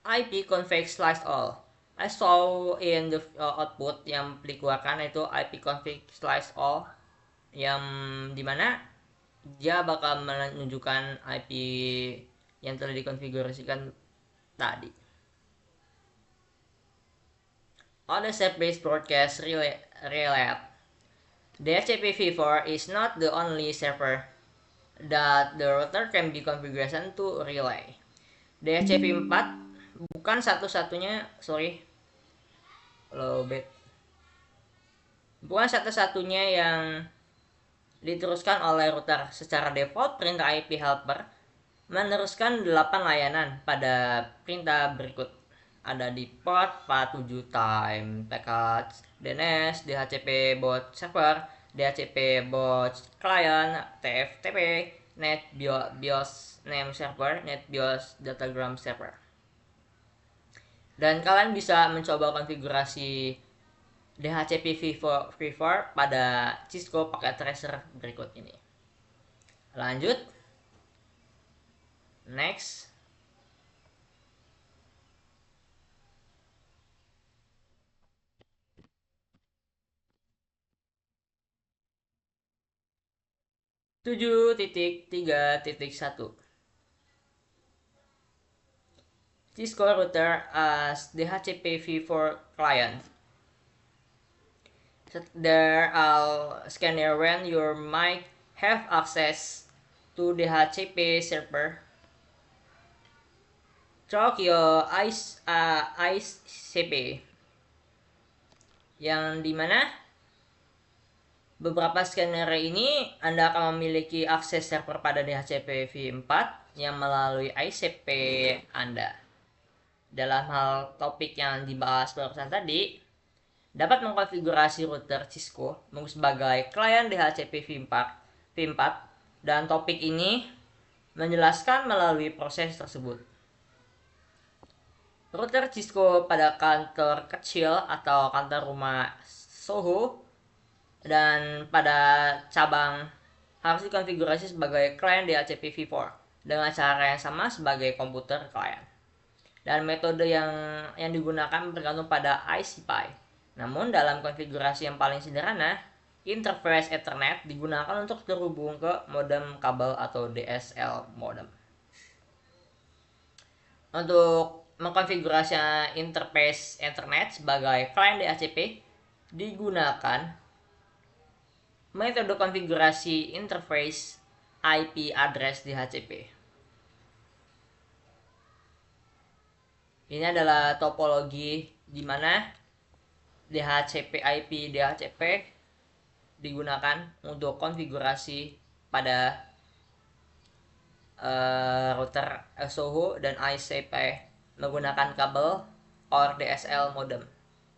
IP config slice all. I saw in the output yang dikeluarkan itu IP config slice all, yang dimana dia bakal menunjukkan IP yang telah dikonfigurasikan tadi. On the service broadcast relay, DHCP-v4 is not the only server that the router can be configuration to relay. DHCP-4 bukan satu-satunya, bukan satu-satunya yang diteruskan oleh router. Secara default, perintah IP helper meneruskan 8 layanan pada perintah berikut. Ada di port 47 time package, DNS, DHCP bot server, DHCP bot client, TFTP, NetBIOS name server, NetBIOS datagram server. Dan kalian bisa mencoba konfigurasi DHCP-v4 pada Cisco packet tracer berikut ini. Lanjut. Next. Tujuh titik 3.1 Cisco router as DHCP-v4 client. There are scanner when you might have access to DHCP server. Track your ICP, yang dimana beberapa scanner ini Anda akan memiliki akses server pada DHCP-v4 yang melalui ICP Anda. Dalam hal topik yang dibahas barusan tadi, dapat mengkonfigurasi router Cisco sebagai klien DHCP-v4 dan topik ini menjelaskan melalui proses tersebut. Router Cisco pada kantor kecil atau kantor rumah SOHO dan pada cabang harus dikonfigurasi sebagai klien DHCP-v4 dengan cara yang sama sebagai komputer klien. Dan metode yang digunakan bergantung pada ICP. Namun dalam konfigurasi yang paling sederhana, interface Ethernet digunakan untuk terhubung ke modem kabel atau DSL modem. Untuk mengkonfigurasi interface Ethernet sebagai klien DHCP digunakan metode konfigurasi interface IP address DHCP. Ini adalah topologi di mana DHCP IP DHCP digunakan untuk konfigurasi pada router SOHO dan ICP menggunakan kabel or DSL modem.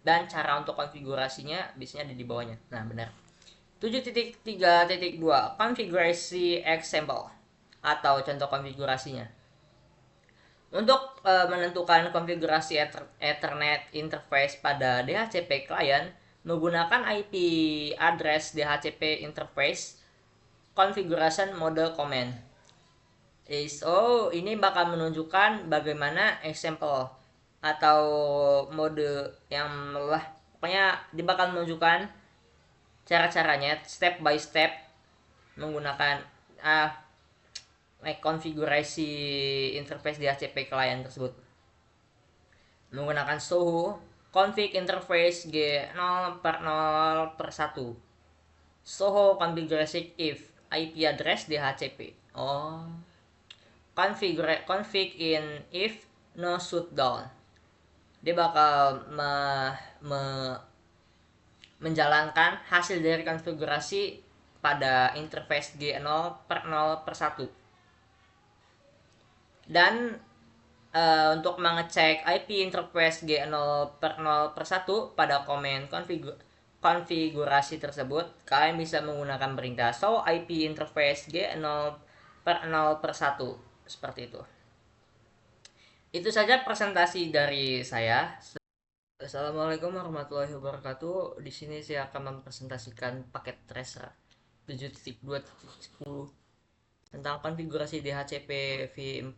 Dan cara untuk konfigurasinya biasanya ada di bawahnya. Nah, benar. 7.3.2 konfigurasi example atau contoh konfigurasinya. Untuk menentukan konfigurasi Ethernet interface pada DHCP client menggunakan IP address DHCP interface configuration model command. So, ini bakal menunjukkan bagaimana example atau mode yang pokoknya dia bakal menunjukkan cara-caranya step by step menggunakan konfigurasi interface DHCP client tersebut. menggunakan suhu config interface G0/0/1 Soho configurasi if IP address DHCP. Oh, config in if no shutdown. Dia bakal menjalankan hasil dari konfigurasi pada interface G0/0/1. Dan untuk mengecek IP interface G0/0/1 pada komen konfigurasi tersebut, kalian bisa menggunakan perintah show IP interface G0/0/1 seperti itu. Itu saja presentasi dari saya. Assalamualaikum warahmatullahi wabarakatuh. Di sini saya akan mempresentasikan paket tracer 7.2.10 tentang konfigurasi DHCP v4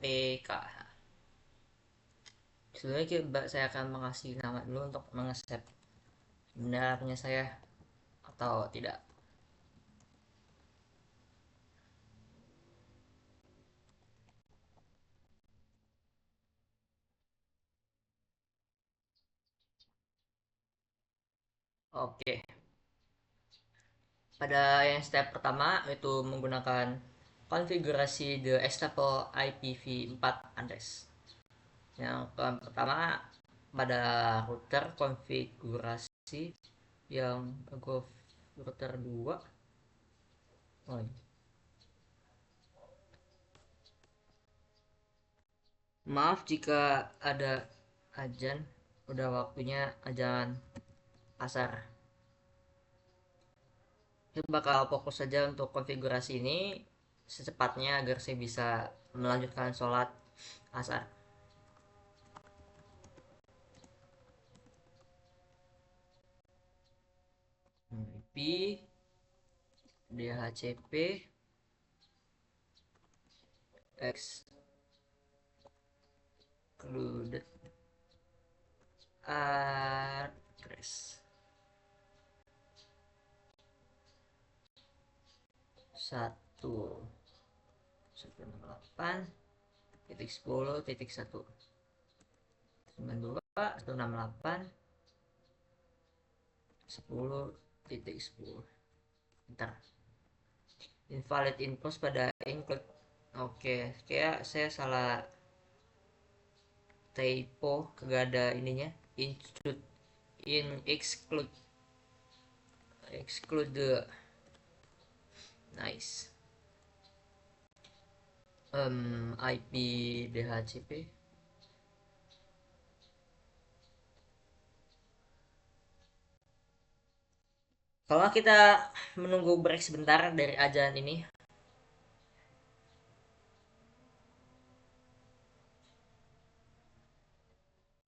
PK. Sebenarnya saya akan mengasih nama dulu untuk mengeset benarnya saya atau tidak. Oke, pada yang step pertama itu menggunakan konfigurasi the example IPv4 address. Yang pertama pada router konfigurasi yang router 2. Oh, maaf jika ada ajan, udah waktunya ajan asar. Saya bakal fokus saja untuk konfigurasi ini secepatnya agar saya bisa melanjutkan sholat asar. IP DHCP excluded address 1.1.10.168.10.10. Bentar. Invalid input pada include. Oke, kayak saya salah typo, kagak ada ininya. Exclude the nice IP DHCP. Kalau kita menunggu break sebentar dari ajan ini,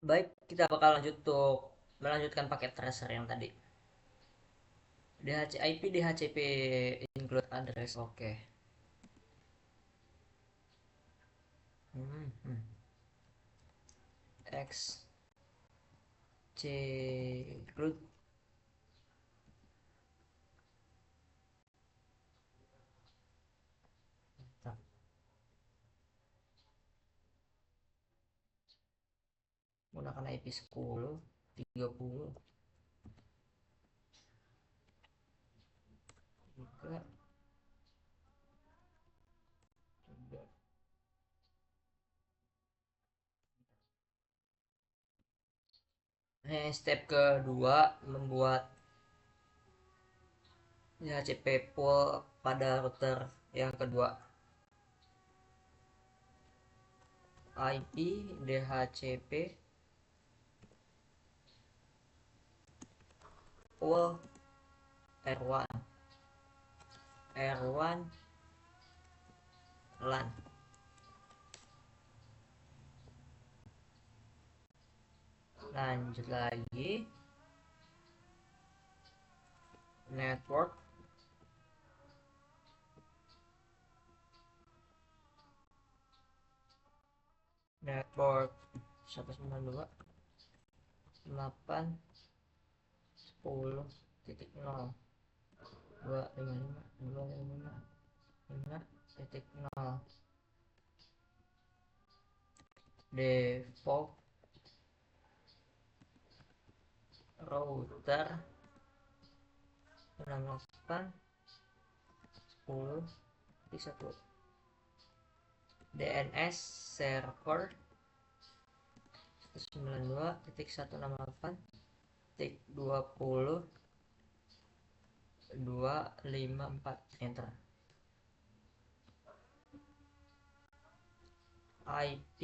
baik, kita bakal lanjut untuk melanjutkan paket tracer yang tadi. IP DHCP include address. Oke. Exclude menggunakan IP 10 30 juga 3. Step kedua membuat DHCP pool pada router yang kedua. IP DHCP pool R1 LAN. Lanjut lagi network network 192.8.10.0 255.255.5.0 default router 68.10.1 DNS server 192.168.20.254 enter. IP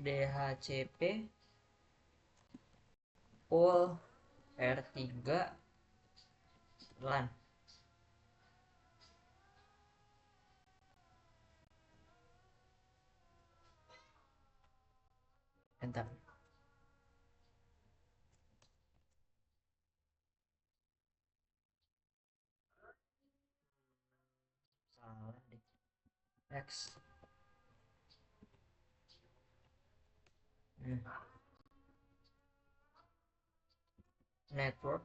DHCP pool R3 LAN enter. Salah deh. X. Network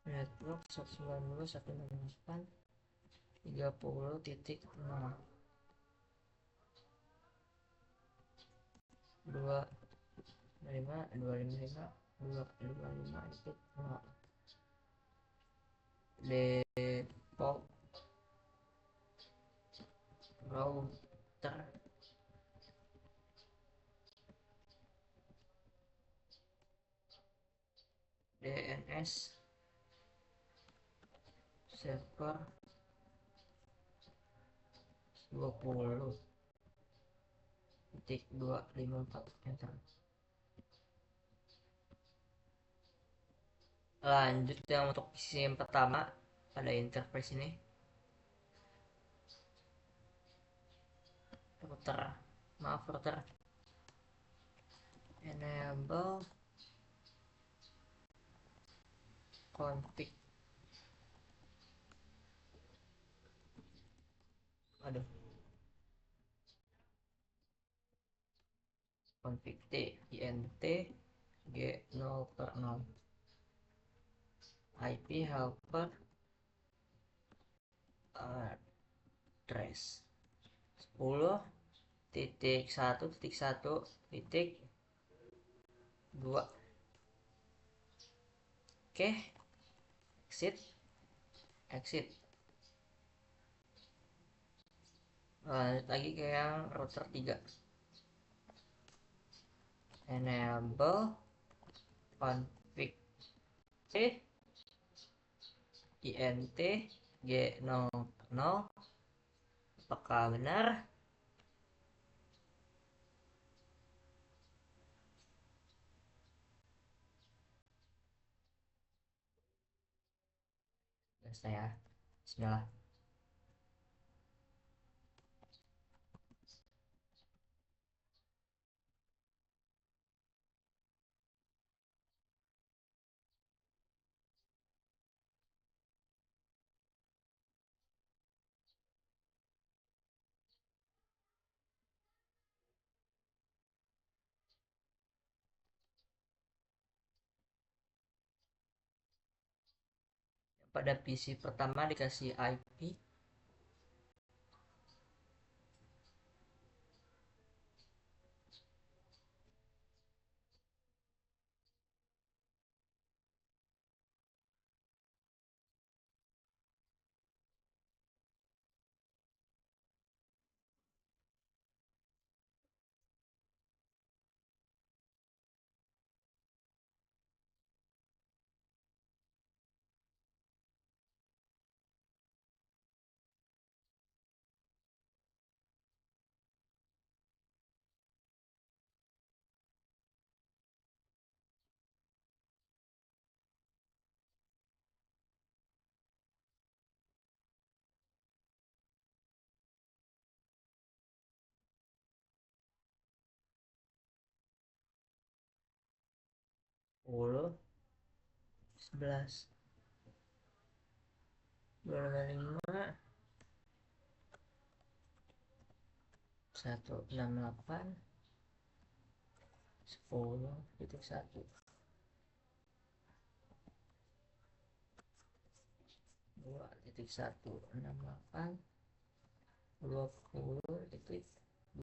192.168.30.0 255.255.255.0 default router DNS server 20.254 enter. Lanjut yang untuk sisi yang pertama pada interface ini router enable config config t int g0/0 IP helper address 10.1.1.2. Oke, exit. Lanjut lagi ke yang router 3. Enable config c int g0/0. Apakah benar? Saya bismillah. Pada PC pertama dikasih IP sepuluh 11 25 168 10.1 2.168 20 titik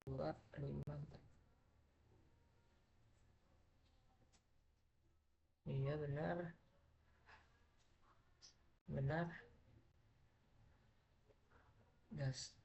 25. Iya benar, benar. Gas.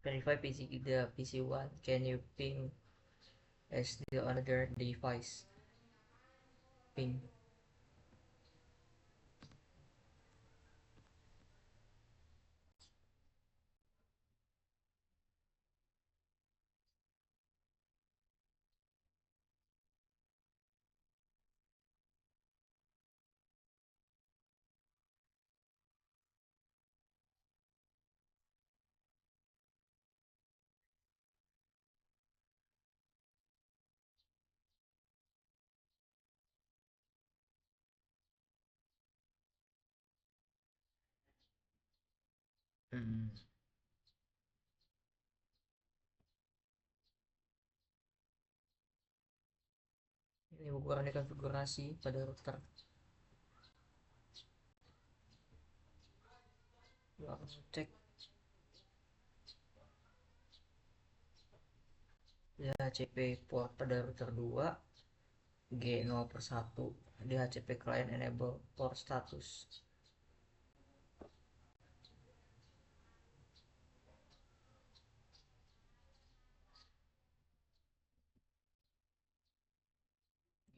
Verify the PC1. Can you ping as the another device? Ping. Hmm. Ini ukuran konfigurasi pada router. Langsung cek DHCP port pada router 2 G0/1. DHCP client enable port status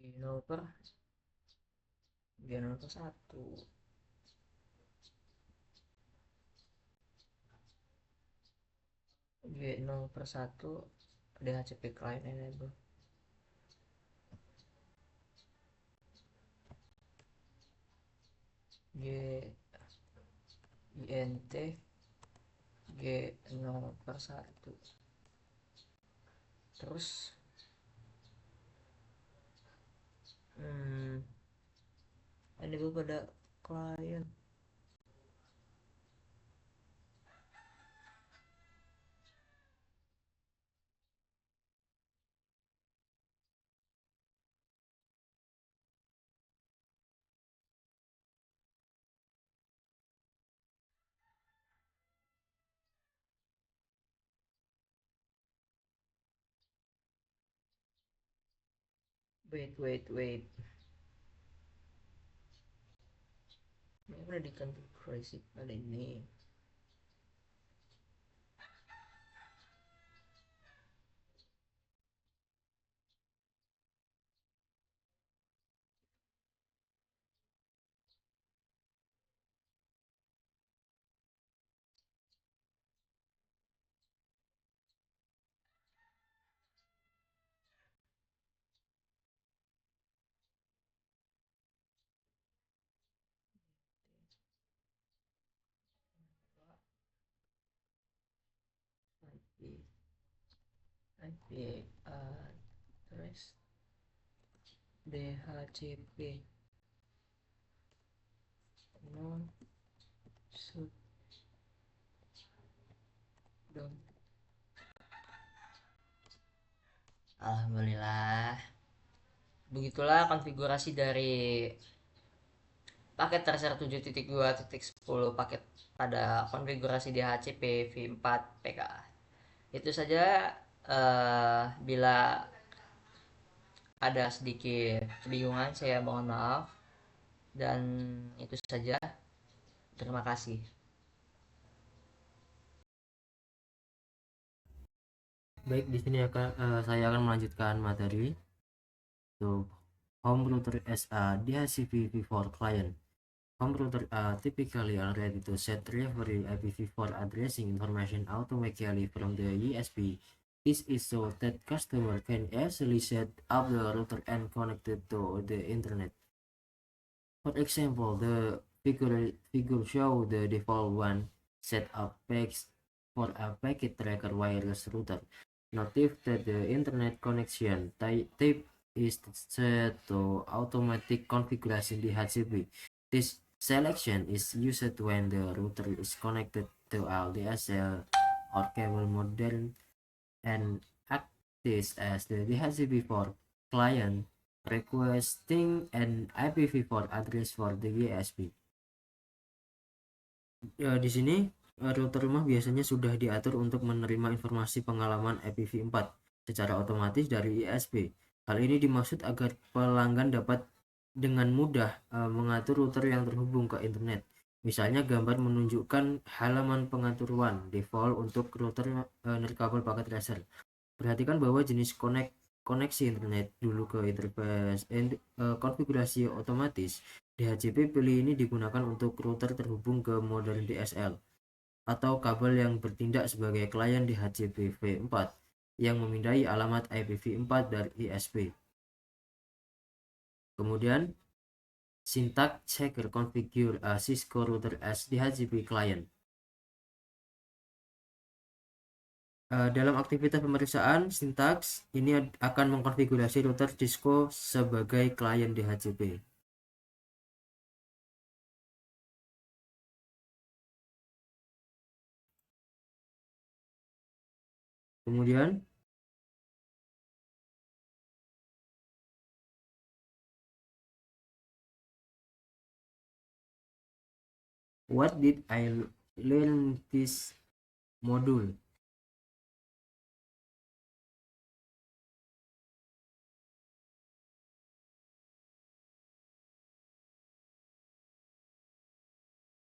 G0/1. G0/1 DHCP client enable. INT G0/1. Terus enable pada client. Wait. Ini udah dikonfigurasi pada ini. IP address DHCP non shutdown. Alhamdulillah, begitulah konfigurasi dari paket Tracer 7.2.10 paket pada konfigurasi DHCP v4 PK. Itu saja. Bila ada sedikit kebingungan, saya mohon maaf. Dan itu saja. Terima kasih. Baik, di sini saya akan melanjutkan materi. So, home router as a DHCP v4 client. Home router are typically ready to set referee IPv4 addressing information automatically from the ESP. This is so that customer can easily set up the router and connect it to the internet. For example, the figure show the default one set up packs for a packet tracker wireless router. Notice that the internet connection type is set to automatic configuration DHCP. This selection is used when the router is connected to a DSL or cable modem and acts as the DHCP4 client requesting an IPv4 address for the ESP. Di sini router rumah biasanya sudah diatur untuk menerima informasi pengalaman IPv4 secara otomatis dari ISP. Hal ini dimaksud agar pelanggan dapat dengan mudah mengatur router yang terhubung ke internet. Misalnya gambar menunjukkan halaman pengaturan default untuk router nirkabel paket tracer. Perhatikan bahwa jenis koneksi internet dulu ke interface konfigurasi otomatis DHCP pilih ini digunakan untuk router terhubung ke modem DSL atau kabel yang bertindak sebagai klien DHCP v4 yang memindai alamat IPv4 dari ISP. Kemudian syntax checker configure a Cisco router as DHCP client. Dalam aktivitas pemeriksaan sintaks ini akan mengkonfigurasi router Cisco sebagai klien DHCP. Kemudian what did I learn this module?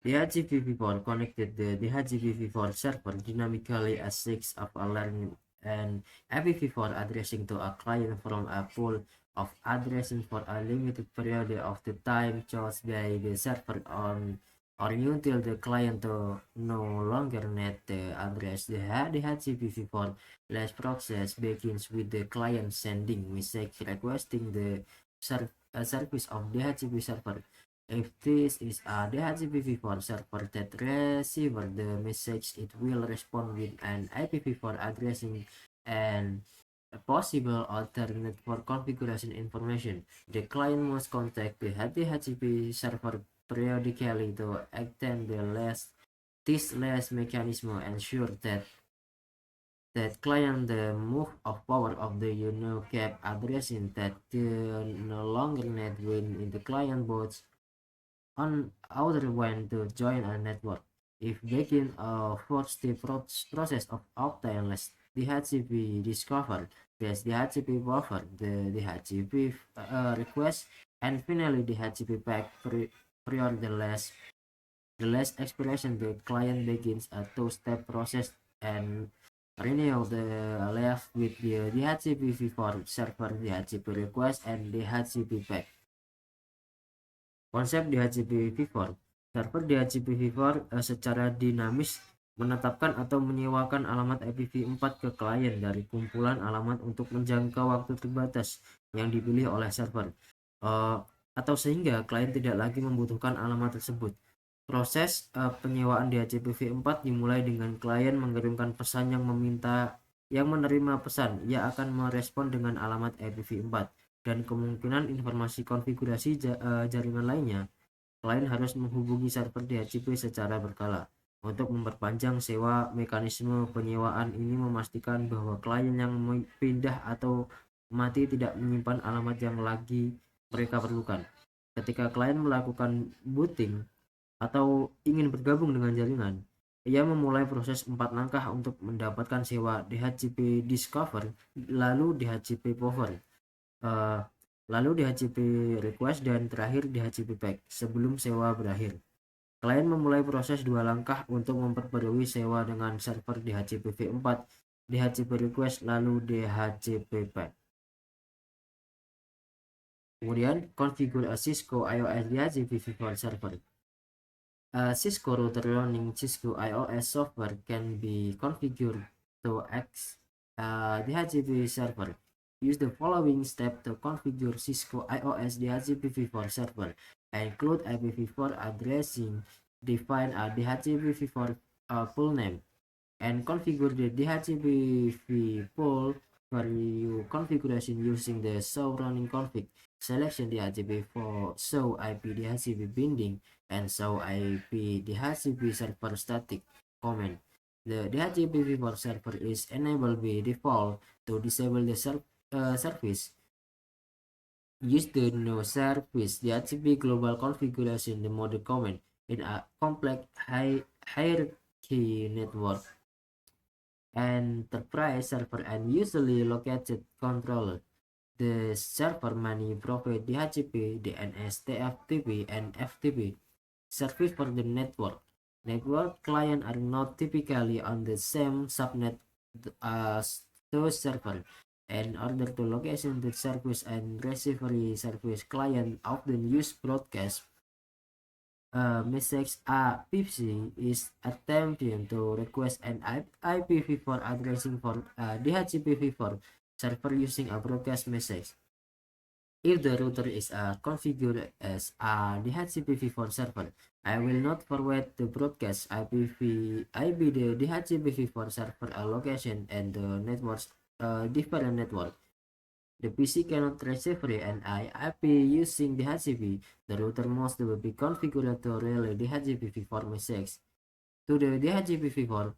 DHCP4 connected the DHCP4 server dynamically as 6 of a learning and IPv4 addressing to a client from a pool of addressing for a limited period of the time chose by the server on or until the client to no longer need the address. The DHCP4 last process begins with the client sending message requesting the service of DHCP server. If this is a DHCP4 server that receives the message, it will respond with an IPv4 addressing and a possible alternate for configuration information. The client must contact the DHCP server periodically to extend this last mechanism ensure that client the move of power of the cap addressing that no longer need when in the client bots on other when to join a network. If begin a four-step process of obtaining DHCP discover, there's DHCP buffer, the DHCP request, and finally DHCP pack prior the last expiration. The client begins a two-step process and renew the left with the DHCP v4 server, DHCP request, and DHCP pack. Konsep DHCP v4. Server DHCP v4 secara dinamis menetapkan atau menyewakan alamat IPv4 ke klien dari kumpulan alamat untuk menjangka waktu terbatas yang dipilih oleh server, atau sehingga klien tidak lagi membutuhkan alamat tersebut. Proses penyewaan DHCP v4 dimulai dengan klien mengirimkan pesan yang menerima pesan. Ia akan merespon dengan alamat IPv4 dan kemungkinan informasi konfigurasi jaringan lainnya. Klien harus menghubungi server DHCP secara berkala. Untuk memperpanjang sewa, mekanisme penyewaan ini memastikan bahwa klien yang pindah atau mati tidak menyimpan alamat yang lagi mereka perlukan. Ketika klien melakukan booting atau ingin bergabung dengan jaringan, ia memulai proses 4 langkah untuk mendapatkan sewa DHCP discover, lalu DHCP power, lalu DHCP request, dan terakhir DHCP pack sebelum sewa berakhir. Klien memulai proses 2 langkah untuk memperbarui sewa dengan server DHCP v4, DHCP request, lalu DHCP pack. Kemudian configure a Cisco iOS DHCP v4 server. A Cisco router running Cisco iOS software can be configured to access DHCP server. Use the following step to configure Cisco iOS DHCP v4 server. Include IPv4 addressing, define a DHCP v4 full name, and configure the DHCP v4 value configuration using the show running config. Selection DHCP for show IP DHCP binding and show IP DHCP server static command. The DHCP v4 server is enabled by default. To disable the service, use the no service DHCP global configuration the mode command in a complex hierarchy network. Enterprise server and usually located controller. The server may provide DHCP, DNS, TFTP, and FTP service for the network. Network clients are not typically on the same subnet as those servers. In order to location the service and receiver service, client often use broadcast message. A PPC is attempting to request an IPv4 addressing for DHCP-v4 server using a broadcast message. If the router is configured as a DHCP-v4 server, I will not forward the broadcast IP the DHCP-v4 server location and the network's different network. The PC cannot receive an IP using DHCP. The router must be configured to relay DHCP-v4 message to the DHCP-v4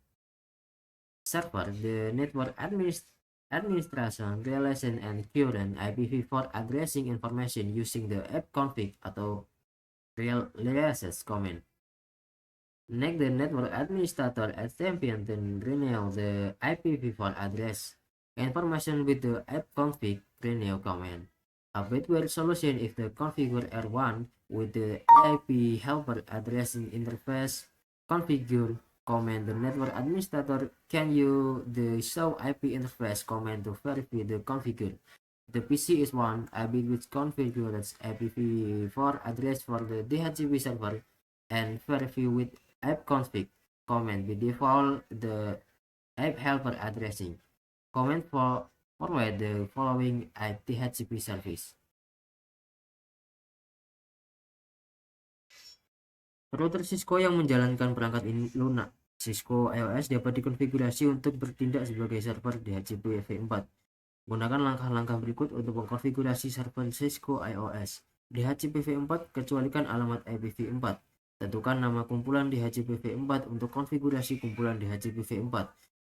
server. The network administration, relation, and current IPv4 addressing information using the fconfig atau realize command. Next, the network administrator attempting to renew the IPv4 address information with the fconfig renew command. A better solution if the configure R1 with the IP helper addressing interface configure command. The network administrator can use the show IP interface command to verify the configure. The PC is one IP which configures IPv4 address for the DHCP server and verify with fconfig command. By default, the app helper addressing command forward the following DHCP service. Router Cisco yang menjalankan perangkat ini lunak Cisco iOS dapat dikonfigurasi untuk bertindak sebagai server DHCP v4. Gunakan langkah-langkah berikut untuk mengkonfigurasi server Cisco iOS DHCP v4. Kecualikan alamat IPv4. Tentukan nama kumpulan DHCP v4 untuk konfigurasi kumpulan DHCP v4.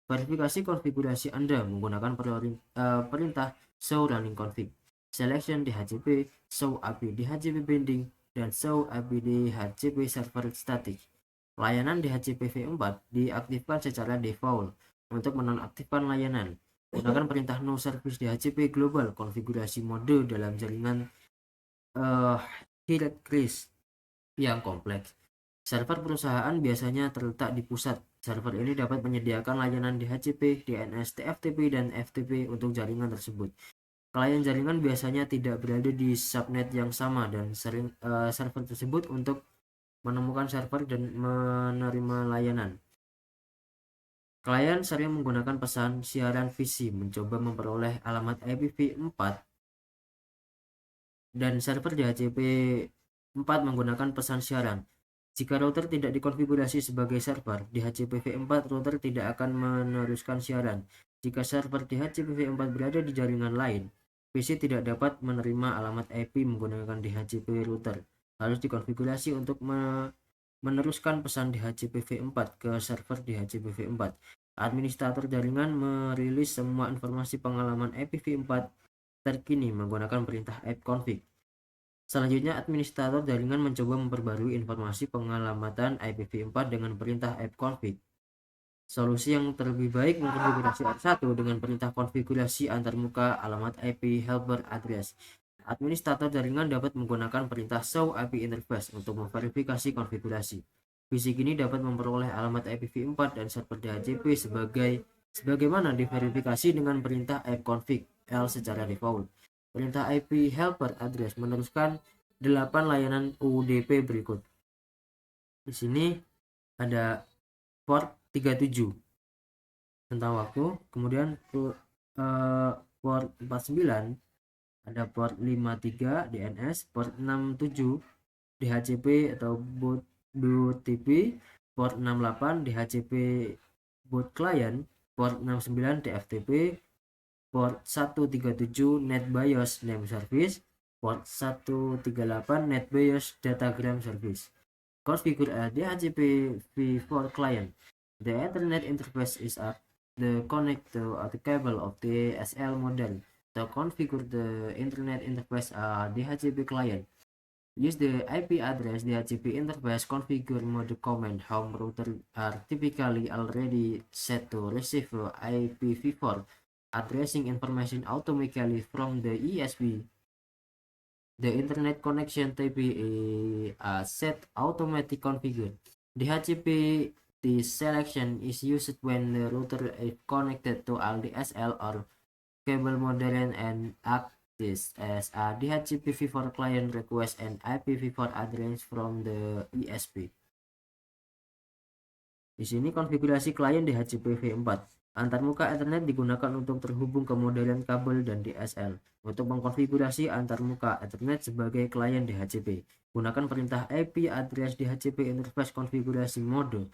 Verifikasi konfigurasi Anda menggunakan perintah show running config. Selection DHCP, show IP DHCP binding, dan show IP DHCP server static. Layanan DHCP v4 diaktifkan secara default. Untuk menonaktifkan layanan, gunakan perintah no service DHCP global konfigurasi mode dalam jaringan hierarkis yang kompleks. Server perusahaan biasanya terletak di pusat. Server ini dapat menyediakan layanan DHCP, DNS, TFTP, dan FTP untuk jaringan tersebut. Klien jaringan biasanya tidak berada di subnet yang sama dan server tersebut untuk menemukan server dan menerima layanan. Klien sering menggunakan pesan siaran PC mencoba memperoleh alamat IPv4 dan server DHCP 4 menggunakan pesan siaran. Jika router tidak dikonfigurasi sebagai server DHCP v4, router tidak akan meneruskan siaran. Jika server DHCP v4 berada di jaringan lain, PC tidak dapat menerima alamat IP menggunakan DHCP router. Harus dikonfigurasi untuk meneruskan pesan DHCP v4 ke server DHCP v4. Administrator jaringan merilis semua informasi pengalaman IPv4 terkini menggunakan perintah fconfig. Selanjutnya, administrator jaringan mencoba memperbarui informasi pengalamatan IPv4 dengan perintah fconfig. Solusi yang terlebih baik mengkonfigurasi R1 dengan perintah konfigurasi antarmuka alamat IP helper address. Administrator jaringan dapat menggunakan perintah show IP interface untuk memverifikasi konfigurasi. Fisik ini dapat memperoleh alamat IPv4 dan server DHCP sebagaimana diverifikasi dengan perintah ipconfig L secara default. Perintah IP helper address meneruskan 8 layanan UDP berikut. Di sini ada port 37 tentang waktu, kemudian port 49 ada port 53 DNS, port 67 DHCP atau boot TP, port 68 DHCP boot client, port 69 TFTP, port 137 NetBIOS name service, port 138 NetBIOS datagram service. Configure a DHCP v4 client. The Ethernet interface is the connect to the cable of the DSL model. To configure the Internet interface a DHCP client, use the IP address DHCP interface configure mode command. Home router are typically already set to receive IPv4 addressing information automatically from the ESP. The internet connection type is set automatic configure. DHCP the selection is used when the router is connected to LDSL or cable modem and acts as a DHCP v4 client request an IPv4 address from the ESP. Di sini konfigurasi klien DHCP v4. Antarmuka Ethernet digunakan untuk terhubung ke modem kabel dan DSL. Untuk mengkonfigurasi antarmuka Ethernet sebagai klien DHCP, gunakan perintah IP address DHCP interface konfigurasi mode.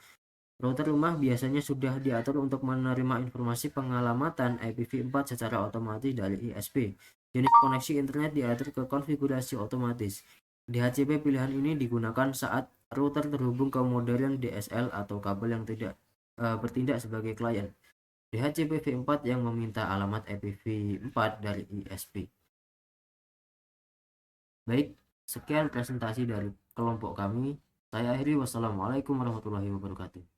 Router rumah biasanya sudah diatur untuk menerima informasi pengalamatan IPv4 secara otomatis dari ISP. Jenis koneksi internet diatur ke konfigurasi otomatis. DHCP pilihan ini digunakan saat router terhubung ke modem DSL atau kabel yang tidak bertindak sebagai klien. DHCP v4 yang meminta alamat IPv4 dari ISP. Baik, sekian presentasi dari kelompok kami. Saya akhiri, wassalamualaikum warahmatullahi wabarakatuh.